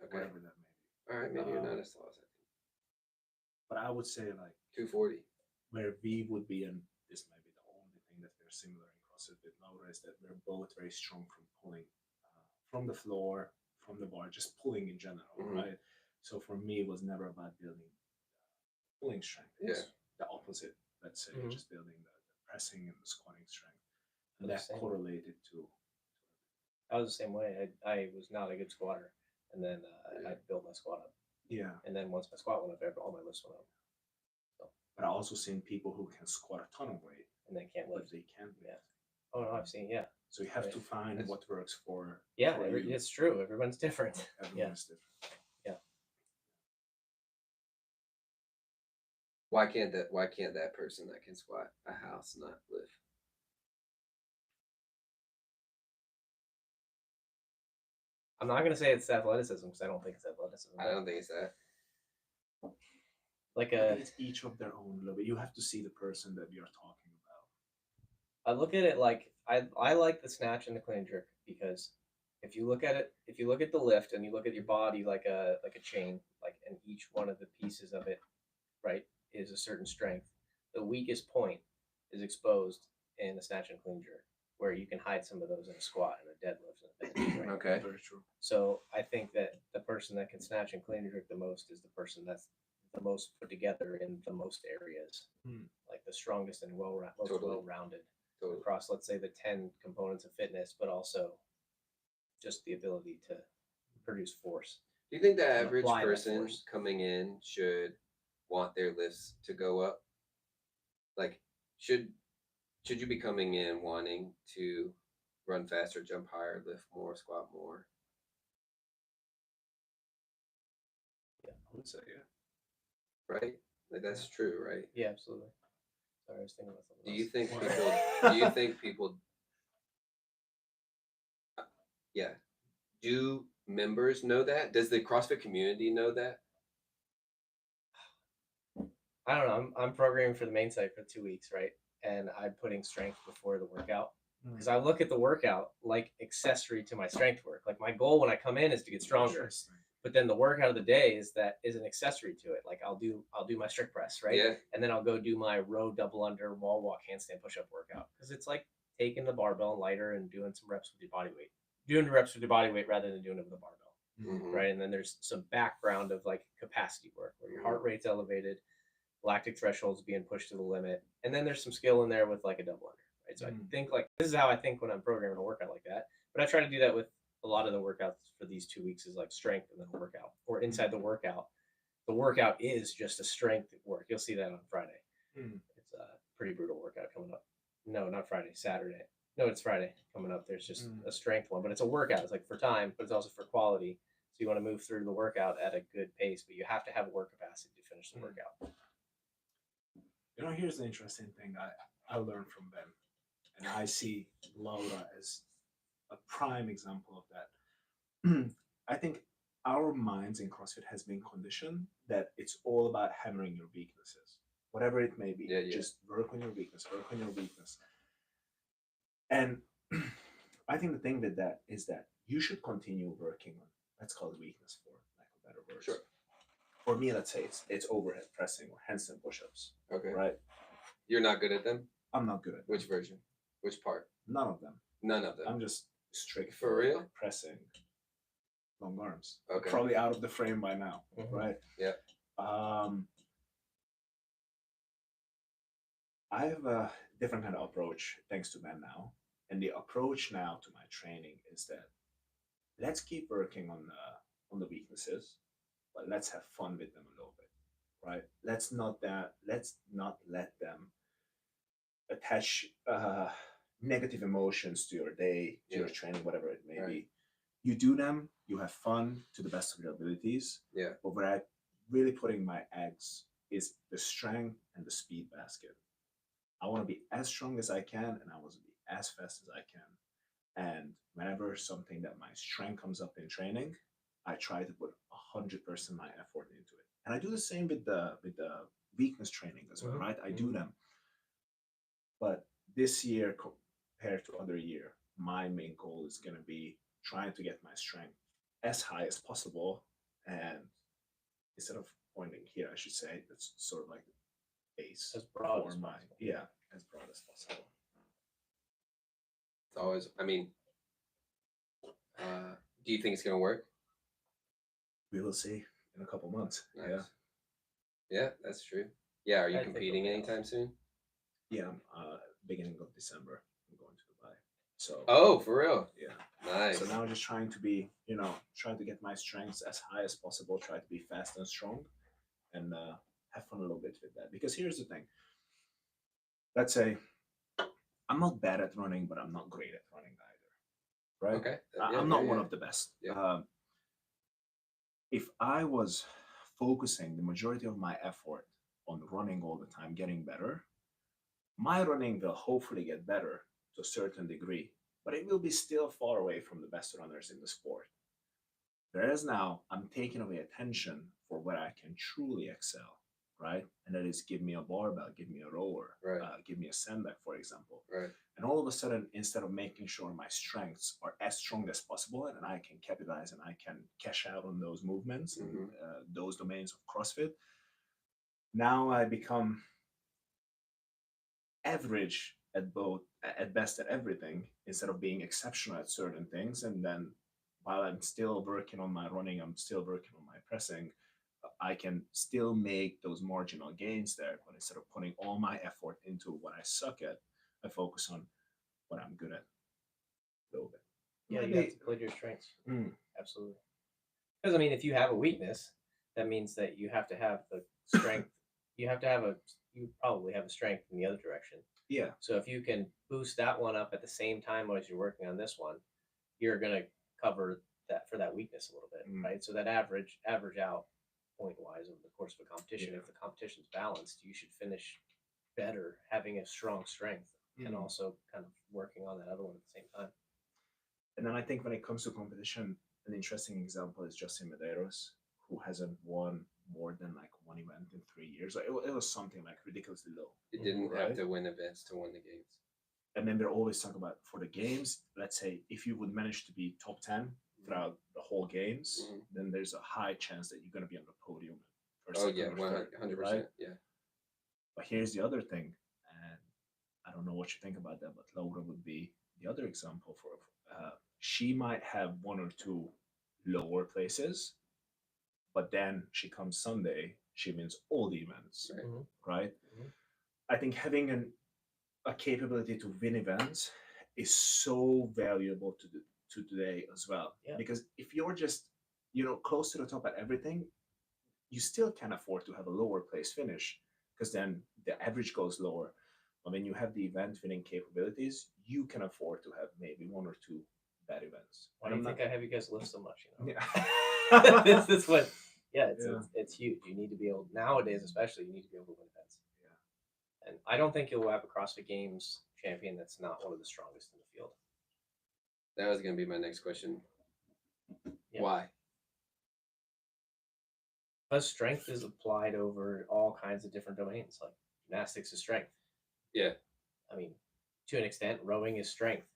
Okay. Whatever that may be. All right, maybe you're not as tall as I think. But I would say like 240. Where we would be, and this might be the only thing that we're similar in CrossFit with Laura, is that we're both very strong from pulling from the floor, from the bar, just pulling in general, right? So for me, it was never about building pulling strength. It was the opposite. let's say, Mhm. just building the pressing and the squatting strength, and The that same. correlated to. I was the same way. I was not a good squatter, and then I built my squat up, Yeah, and then once my squat went up, all my lifts went up, but I also seen people who can squat a ton of weight, and they can't but lift. they can't lift. Yeah. Oh no, I've seen. Yeah. So you have Right. to find That's- what works for Yeah, for you. it's true. Everyone's different. Everyone is different. Why can't that person that can squat a house not lift? I'm not gonna say it's athleticism because I don't think it's athleticism. I don't think it's that. Like I think it's each of their own little bit. You have to see the person that you're talking about. I look at it like I like the snatch and the clean and jerk because if you look at it, if you look at the lift and you look at your body like a chain, like and each one of the pieces of it, right, is a certain strength. The weakest point is exposed in the snatch and clean jerk, where you can hide some of those in a squat and a deadlift and a bench. Right? Okay. Very true. So I think that the person that can snatch and clean and jerk the most is the person that's the most put together in the most areas, like the strongest and most Totally. well-rounded Totally. across, let's say, the 10 components of fitness, but also just the ability to produce force. Do you think the And average apply that person force. coming in should want their lifts to go up? Like, should you be coming in wanting to run faster, jump higher, lift more, squat more? I would say, yeah. Right? Like that's true, right? Yeah, absolutely. Sorry, I was thinking about something Do you else. think Wow. people? Do you think people? Yeah. Do members know that? Does the CrossFit community know that? I don't know. I'm programming for the main site for 2 weeks, right? And I'm putting strength before the workout because I look at the workout like accessory to my strength work. Like my goal when I come in is to get stronger, Interesting. but then the workout of the day is an accessory to it. Like I'll do my strict press, right? Yeah. And then I'll go do my row double under wall walk handstand push up workout because it's like taking the barbell lighter and doing some reps with your body weight. Doing the reps with your body weight rather than doing it with a barbell, Mhm. right? And then there's some background of like capacity work where your heart rate's elevated, lactic thresholds being pushed to the limit, and then there's some skill in there with like a double under, right? So I think like this is how I think when I'm programming a workout like that. But I try to do that with a lot of the workouts for these 2 weeks is like strength and then a workout, or inside the workout. The workout is just a strength work. You'll see that on Friday. It's a pretty brutal workout coming up. No, not Friday, Saturday. No, it's Friday coming up. There's just a strength one, but it's a workout. It's like for time, but it's also for quality. So you want to move through the workout at a good pace, but you have to have work capacity to finish the workout. You know, here's the interesting thing I learned from Ben, and I see Laura as a prime example of that. I think our minds in CrossFit has been conditioned that it's all about hammering your weaknesses, whatever it may be. Yeah. Just work on your weakness, work on your weakness. And I think the thing with that is that you should continue working on, let's call it weakness for lack of better words. Sure. For me, let's say it's overhead pressing or handstand push-ups. Okay. Right? You're not good at them? I'm not good at them. Which version? Which part? None of them. None of them. I'm just strict For real? pressing long arms. Okay. Probably out of the frame by now, right? Yeah. I have a different kind of approach thanks to Ben now. And the approach now to my training is that let's keep working on the weaknesses, but let's have fun with them a little bit, right? Let's not let them attach negative emotions to your day, to your training, whatever it may be. You do them, you have fun to the best of your abilities. Yeah. But where I'm really putting my eggs is the strength and the speed basket. I want to be as strong as I can, and I want to be as fast as I can. And whenever something that my strength comes up in training, I try to put 100% my effort into it. And I do the same with the weakness training as well, right? I do them. But this year compared to other year, my main goal is going to be trying to get my strength as high as possible. And instead of pointing here, I should say that's sort of like the base As broad for as my possible. yeah, as broad as possible. It's always, I mean, do you think it's going to work? We will see in a couple months. Nice. Yeah, that's true. Yeah, are you I think competing it'll be anytime soon? Yeah, beginning of December, I'm going to Dubai. So Oh, for real? yeah. Nice. So now I'm just trying to be, trying to get my strengths as high as possible, try to be fast and strong, and have fun a little bit with that. Because here's the thing. Let's say I'm not bad at running, but I'm not great at running either, right? Okay. I'm not one of the best. Yeah. If I was focusing the majority of my effort on running all the time, getting better, my running will hopefully get better to a certain degree, but it will be still far away from the best runners in the sport. Whereas now I'm taking away attention for where I can truly excel, right? And that is give me a barbell, give me a rower, Right. give me a sandbag, for example. Right. And all of a sudden, instead of making sure my strengths are as strong as possible and I can capitalize and I can cash out on those movements and those domains of CrossFit, now I become average at both, at best at everything, instead of being exceptional at certain things. And then while I'm still working on my running, I'm still working on my pressing, I can still make those marginal gains there. But instead of putting all my effort into what I suck at, I focus on what I'm good at a little bit. Yeah, you have to play to your strengths. Mm. Absolutely. Because I mean, if you have a weakness, that means that you have to have the strength. You have to have you probably have a strength in the other direction. Yeah. So if you can boost that one up at the same time as you're working on this one, you're gonna cover that for that weakness a little bit, right? So that average out point wise over the course of a competition. If the competition's balanced, you should finish better having a strong strength and also kind of working on that other one at the same time. And then I think when it comes to competition, an interesting example is Justin Medeiros, who hasn't won more than like one event in 3 years. It was something like ridiculously low. It didn't have to win events to win the games. And then they're always talking about for the games, let's say if you would manage to be top 10 throughout the whole games, then there's a high chance that you're going to be on the podium. First, 100%. Right? Yeah. But here's the other thing, and I don't know what you think about that, but Laura would be the other example for she might have one or two lower places, but then she comes Sunday, she wins all the events, right? I think having a capability to win events is so valuable to today as well. Yeah. Because if you're just close to the top at everything, you still can afford to have a lower place finish because then the average goes lower. But when you have the event winning capabilities, you can afford to have maybe one or two bad events. Why do you think I have you guys lift so much? Yeah. This is what. Yeah, it's huge. You need to be able nowadays, especially. You need to be able to win events. Yeah. And I don't think you'll have a CrossFit Games champion that's not one of the strongest in the field. That was going to be my next question. Yeah. Why? Because strength is applied over all kinds of different domains. Like gymnastics is strength. Yeah. I mean, to an extent, rowing is strength.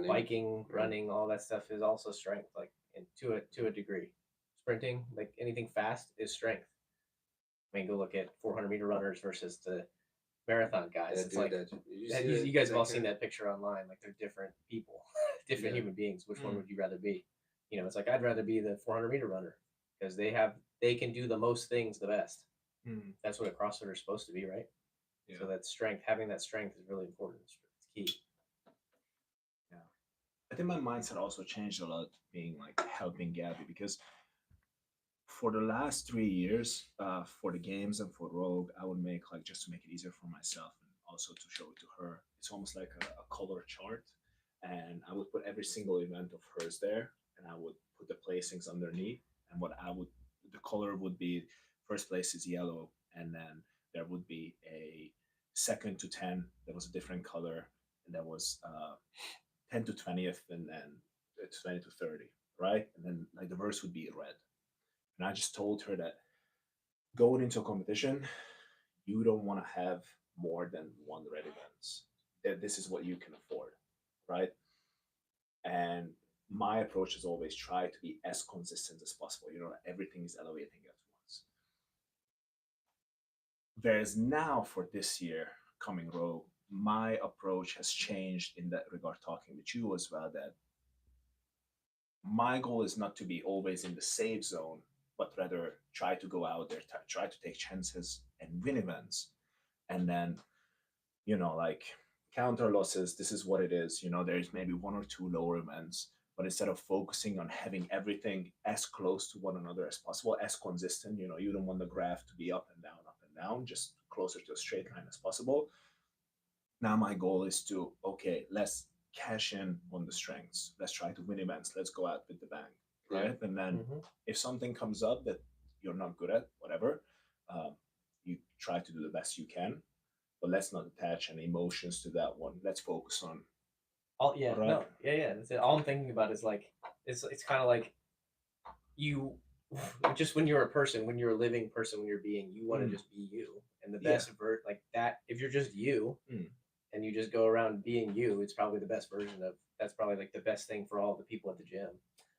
Biking, running, all that stuff is also strength. Like to a degree. Sprinting, like anything fast, is strength. I mean, go look at 400-meter runners versus the marathon guys. Yeah, it's like you guys have all seen that picture online. Like they're different people, different human beings. Which one would you rather be? It's like I'd rather be the 400-meter runner because they can do the most things the best. That's what a CrossFitter is supposed to be, right? Yeah. So that strength, having that strength is really important. It's key. Yeah. I think my mindset also changed a lot being like helping Gabby because for the last 3 years, for the games and for Rogue, I would make like just to make it easier for myself and also to show it to her. It's almost like a color chart, and I would put every single event of hers there, and I would put the placings underneath. And the color would be first place is yellow, and then there would be a second to 10 that was a different color, and that was 10 to 20th, and then 20 to 30, right? And then like the verse would be red. And I just told her that going into a competition, you don't want to have more than one red events. That this is what you can afford, right? And my approach is always try to be as consistent as possible. Everything is elevating at once. Whereas now for this year, coming Rogue, my approach has changed in that regard, talking with you as well, that my goal is not to be always in the safe zone, but rather try to go out there, try to take chances and win events. And then, like counter losses, this is what it is. There's maybe one or two lower events, but instead of focusing on having everything as close to one another as possible, as consistent, you don't want the graph to be up and down, just closer to a straight line as possible. Now my goal is to, okay, let's cash in on the strengths. Let's try to win events. Let's go out with the bang, right? And then if something comes up that you're not good at, whatever, you try to do the best you can, but let's not attach any emotions to that one. Let's focus on. That's it. All I'm thinking about is like it's kind of like you just when you're a person, when you're a living person, when you're being, you want to just be you, and the best like that. If you're just you, and you just go around being you, it's probably the best version of. That's probably like the best thing for all the people at the gym,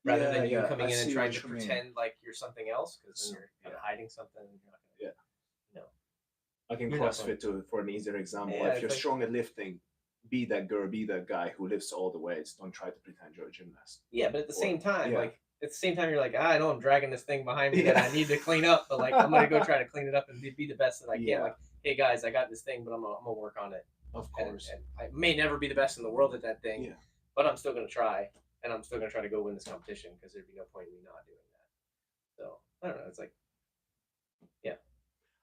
rather than you coming in and trying to pretend like you're something else, because then you're kind of hiding something. And you're not gonna, Like in CrossFit, for an easier example, if you're strong at lifting, be that girl, be that guy who lifts all the weights. Don't try to pretend you're a gymnast. Yeah, but at the same time, like at the same time, you're like, I know I'm dragging this thing behind me that I need to clean up, but like I'm gonna go try to clean it up and be the best that I can. Like, hey guys, I got this thing, but I'm gonna work on it. Of course, and I may never be the best in the world at that thing, but I'm still gonna try, and I'm still gonna try to go win this competition, because there'd be no point in me not doing that. So I don't know. It's like,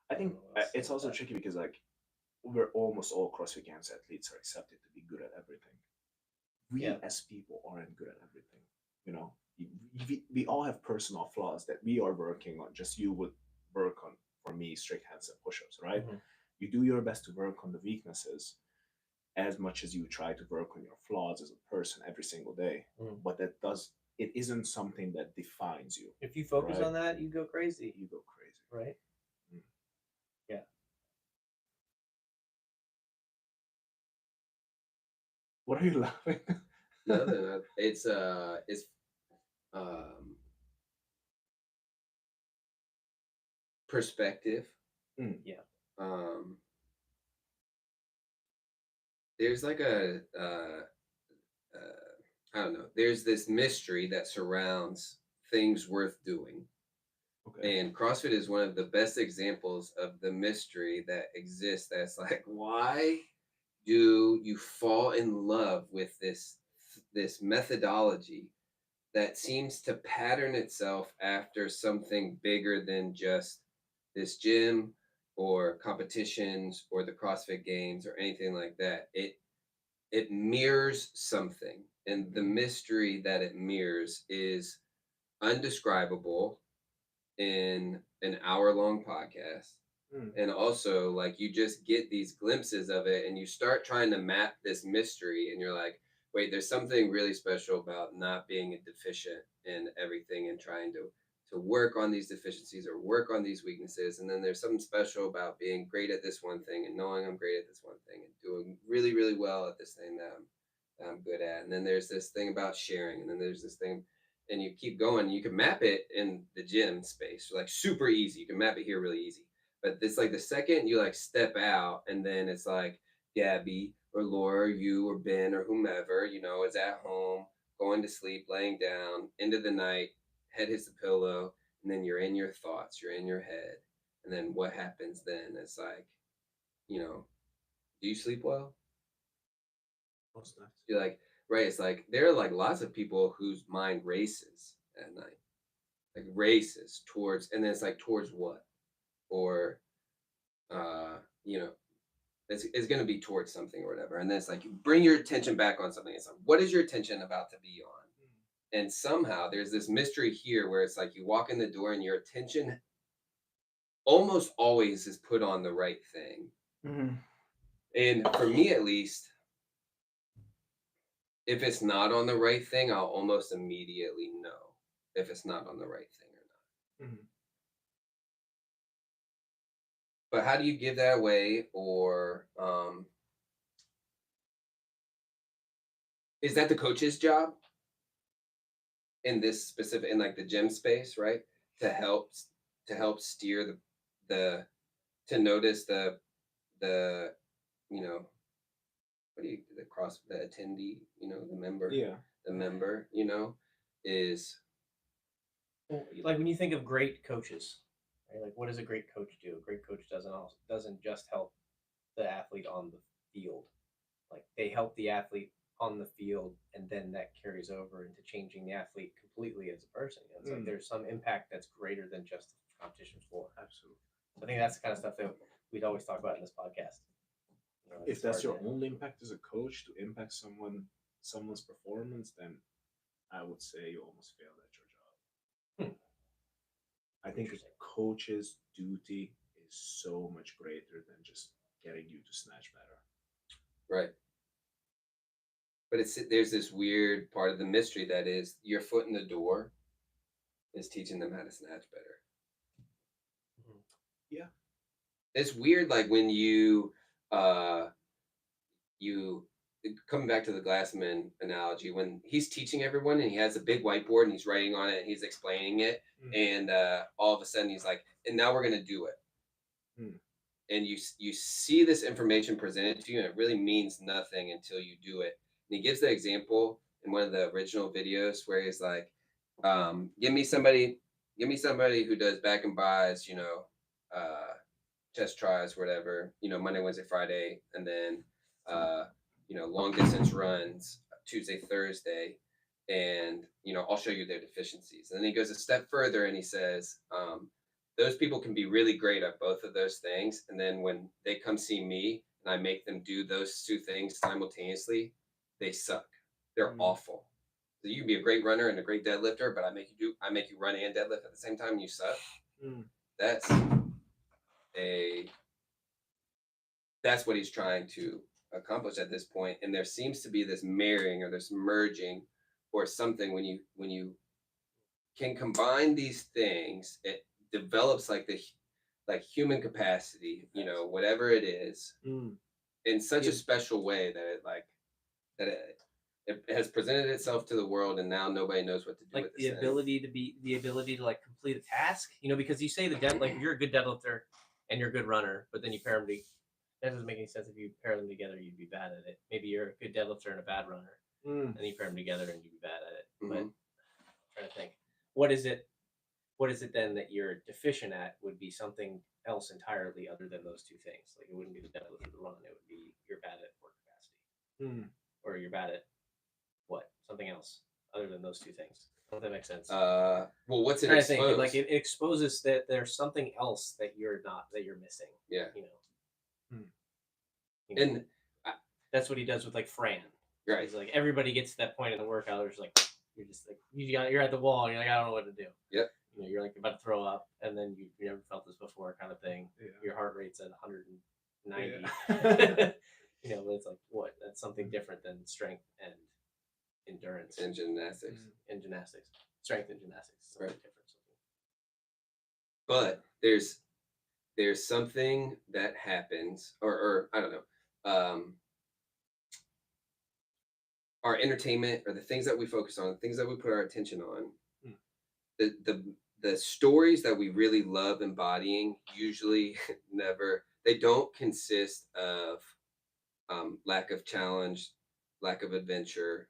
I think it's also tricky because like we're almost all CrossFit Games athletes are accepted to be good at everything. We as people aren't good at everything. We all have personal flaws that we are working on. Just you would work on, for me, strict handstand push-ups, right? You do your best to work on the weaknesses as much as you try to work on your flaws as a person every single day. But it isn't something that defines you. If you focus on that, you go crazy. Right? Yeah. What are you laughing? No. It's perspective. Yeah. There's like I don't know. There's this mystery that surrounds things worth doing. Okay. And CrossFit is one of the best examples of the mystery that exists. That's like, why do you fall in love with this methodology that seems to pattern itself after something bigger than just this gym or competitions or the CrossFit Games or anything like that? It mirrors something, and the mystery that it mirrors is undescribable in an hour-long podcast. And also, like, you just get these glimpses of it and you start trying to map this mystery, and you're like, wait, there's something really special about not being deficient in everything and trying to work on these deficiencies or work on these weaknesses. And then there's something special about being great at this one thing and knowing I'm great at this one thing and doing really, really well at this thing that I'm good at. And then there's this thing about sharing. And then there's this thing, and you keep going. You can map it in the gym space, like super easy. You can map it here really easy. But it's like the second you like step out, and then it's like Gabby or Laura or you or Ben or whomever, is at home, going to sleep, laying down, into the night, head hits the pillow, and then you're in your thoughts, you're in your head. And then what happens then? It's like, do you sleep well? Most nights. You're like, right. It's like, there are like lots of people whose mind races at night, like races towards, and then it's like, towards what? Or, it's going to be towards something or whatever. And then it's like, you bring your attention back on something. It's like, what is your attention about to be on? And somehow there's this mystery here where it's like you walk in the door and your attention almost always is put on the right thing. And for me, at least, if it's not on the right thing, I'll almost immediately know if it's not on the right thing or not. But how do you give that away? Or is that the coach's job in this specific, in like the gym space, right? To help steer the to notice the what do you, the attendee, the member, the member, is, well, like when you think of great coaches, right? Like, what does a great coach do? A great coach doesn't just help the athlete on the field. Like they help the athlete on the field, and then that carries over into changing the athlete completely as a person. It's like there's some impact that's greater than just the competition floor. Absolutely. I think that's the kind of stuff that we'd always talk about in this podcast. If that's your only impact as a coach, to impact someone's performance, then I would say you almost failed at your job. I think a coach's duty is so much greater than just getting you to snatch better. Right. But there's this weird part of the mystery that is your foot in the door is teaching them how to snatch better. Yeah. It's weird, like when you coming back to the Glassman analogy, when he's teaching everyone and he has a big whiteboard and he's writing on it and he's explaining it, and all of a sudden he's like, and now we're gonna do it. And you see this information presented to you and it really means nothing until you do it. And he gives the example in one of the original videos where he's like, give me somebody who does back and buys, chest tries, whatever, Monday, Wednesday, Friday, and then long distance runs Tuesday, Thursday, and I'll show you their deficiencies. And then he goes a step further and he says, those people can be really great at both of those things, and then when they come see me and I make them do those two things simultaneously, they suck. They're awful. So you can be a great runner and a great deadlifter, but I make you run and deadlift at the same time and you suck. That's what he's trying to accomplish at this point. And there seems to be this marrying or this merging or something when you can combine these things, it develops like human capacity, whatever it is, in such a special way that it has presented itself to the world, and now nobody knows what to do. Like the ability to like complete a task, because you say like if you're a good deadlifter and you're a good runner, but then you pair them together. That doesn't make any sense. If you pair them together, you'd be bad at it. Maybe you're a good deadlifter and a bad runner, and you pair them together and you'd be bad at it. But I'm trying to think, what is it then that you're deficient at would be something else entirely other than those two things. Like it wouldn't be the deadlift or the run. It would be you're bad at work capacity, or you're bad at something else other than those two things. I don't know if that makes sense. Well, what's it exposed? Like it exposes that there's something else that you're missing. Yeah. And that's what he does with like Fran. Right. He's like, everybody gets to that point in the workout. There's like, you're at the wall. And you're like, I don't know what to do. Yep. You're like about to throw up, and then you never felt this before, kind of thing. Yeah. Your heart rate's at 190. Yeah. But it's like, what? That's something different than strength and endurance and gymnastics. Strength and gymnastics is something different. But there's something that happens, or I don't know. Our entertainment, or the things that we focus on, the things that we put our attention on, the stories that we really love embodying usually they don't consist of lack of challenge, lack of adventure,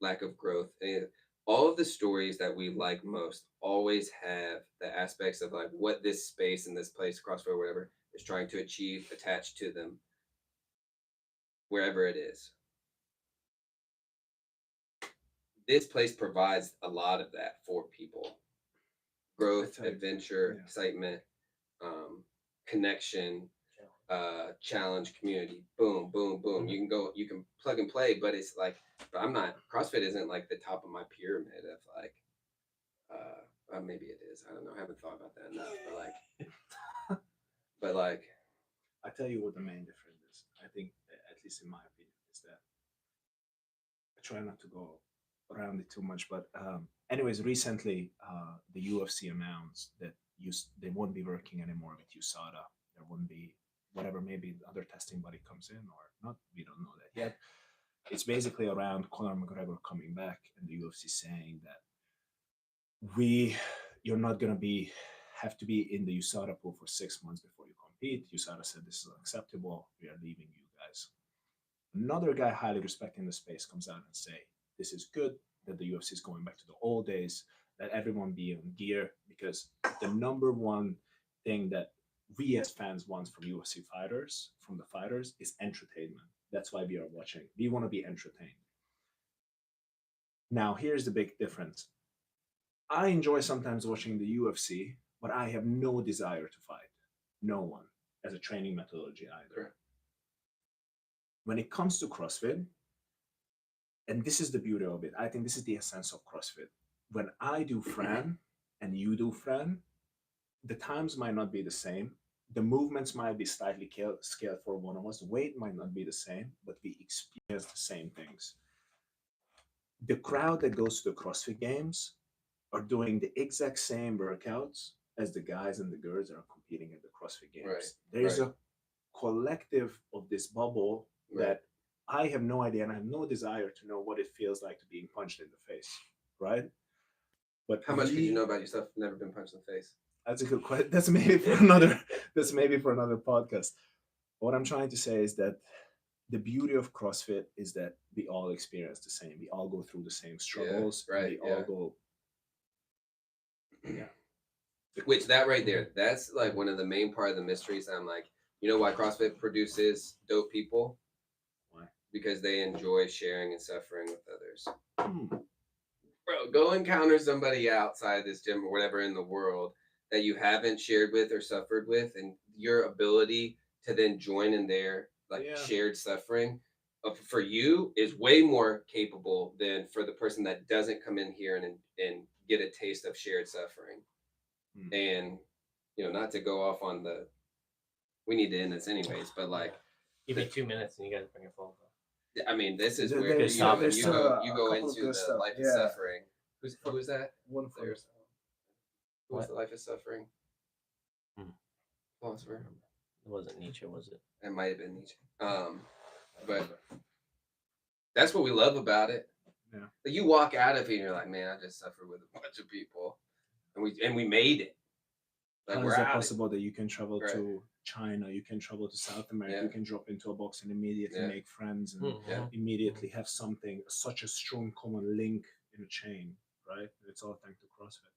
lack of growth. And all of the stories that we like most always have the aspects of like what this space and this place, CrossFit or whatever, is trying to achieve attached to them, wherever it is. This place provides a lot of that for people. Growth, adventure, excitement, connection, challenge, community. Boom, boom, boom. You can plug and play, but it's like, CrossFit isn't like the top of my pyramid of like, maybe it is. I don't know. I haven't thought about that enough, but like, I tell you what the main difference is. I think, at least in my opinion, is that I try not to go around it too much, but anyways, recently the UFC announced that they won't be working anymore with USADA. There won't be whatever, maybe the other testing body comes in or not. We don't know that yet. It's basically around Conor McGregor coming back and the UFC saying that you're not going to have to be in the USADA pool for 6 months before you compete. USADA said this is unacceptable. We are leaving you guys. Another guy highly respected in the space comes out and say, this is good that the UFC is going back to the old days, that everyone be on gear, because the number one thing that we as fans want from UFC fighters, is entertainment. That's why we are watching. We want to be entertained. Now, here's the big difference. I enjoy sometimes watching the UFC, but I have no desire to fight. No one, as a training methodology either. Correct. When it comes to CrossFit, and this is the beauty of it, I think this is the essence of CrossFit. When I do Fran and you do Fran, the times might not be the same. The movements might be slightly scaled for one of us. The weight might not be the same, but we experience the same things. The crowd that goes to the CrossFit games are doing the exact same workouts as the guys and the girls that are competing at the CrossFit games. Right, There's right. a collective of this bubble Right. that I have no idea and I have no desire to know what it feels like to being punched in the face, right? But How much could you know about yourself? Never been punched in the face. That's a good question. That's maybe for another. That's maybe for another podcast. What I'm trying to say is that the beauty of CrossFit is that we all experience the same. We all go through the same struggles. right, We all go. Yeah. Which that right there, that's like one of the main part of the mysteries. I'm like, you know why CrossFit produces dope people? Why? Because they enjoy sharing and suffering with others. Hmm. Bro, go encounter somebody outside this gym or whatever in the world that you haven't shared with or suffered with, and your ability to then join in their shared suffering for you is way more capable than for the person that doesn't come in here and get a taste of shared suffering. And not to go off on we need to end this anyways, but like give me 2 minutes and you guys bring your phone up. I mean, this is where There's you go a into the stuff. life of suffering. Who is that? One for There's who was the life of suffering? Philosopher. It wasn't Nietzsche, was it? It might have been Nietzsche. But that's what we love about it. Yeah. Like you walk out of here and you're like, man, I just suffered with a bunch of people, and we made it. Like How is that possible that you can travel Right. to China, you can travel to South America, you can drop into a box and immediately make friends and immediately have such a strong common link in a chain, right? It's all thanks to CrossFit.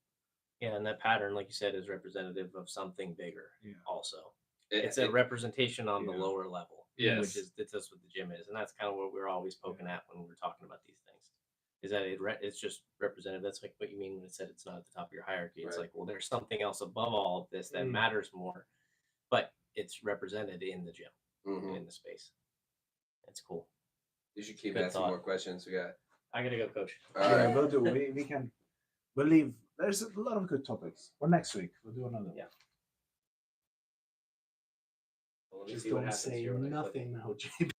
Yeah, and that pattern, like you said, is representative of something bigger. Yeah. Also, it's a representation on the lower level. Yes. Which is that's what the gym is, and that's kind of what we're always poking at when we're talking about these things. Is that it's just representative? That's like what you mean when it said it's not at the top of your hierarchy. It's like, well, there's something else above all of this that matters more, but it's represented in the gym, in the space. It's cool. You should keep asking more questions. I gotta go, coach. All right. We'll do. We'll leave. There's a lot of good topics. Well, next week we'll do another. Yeah. Just don't say nothing now, JP.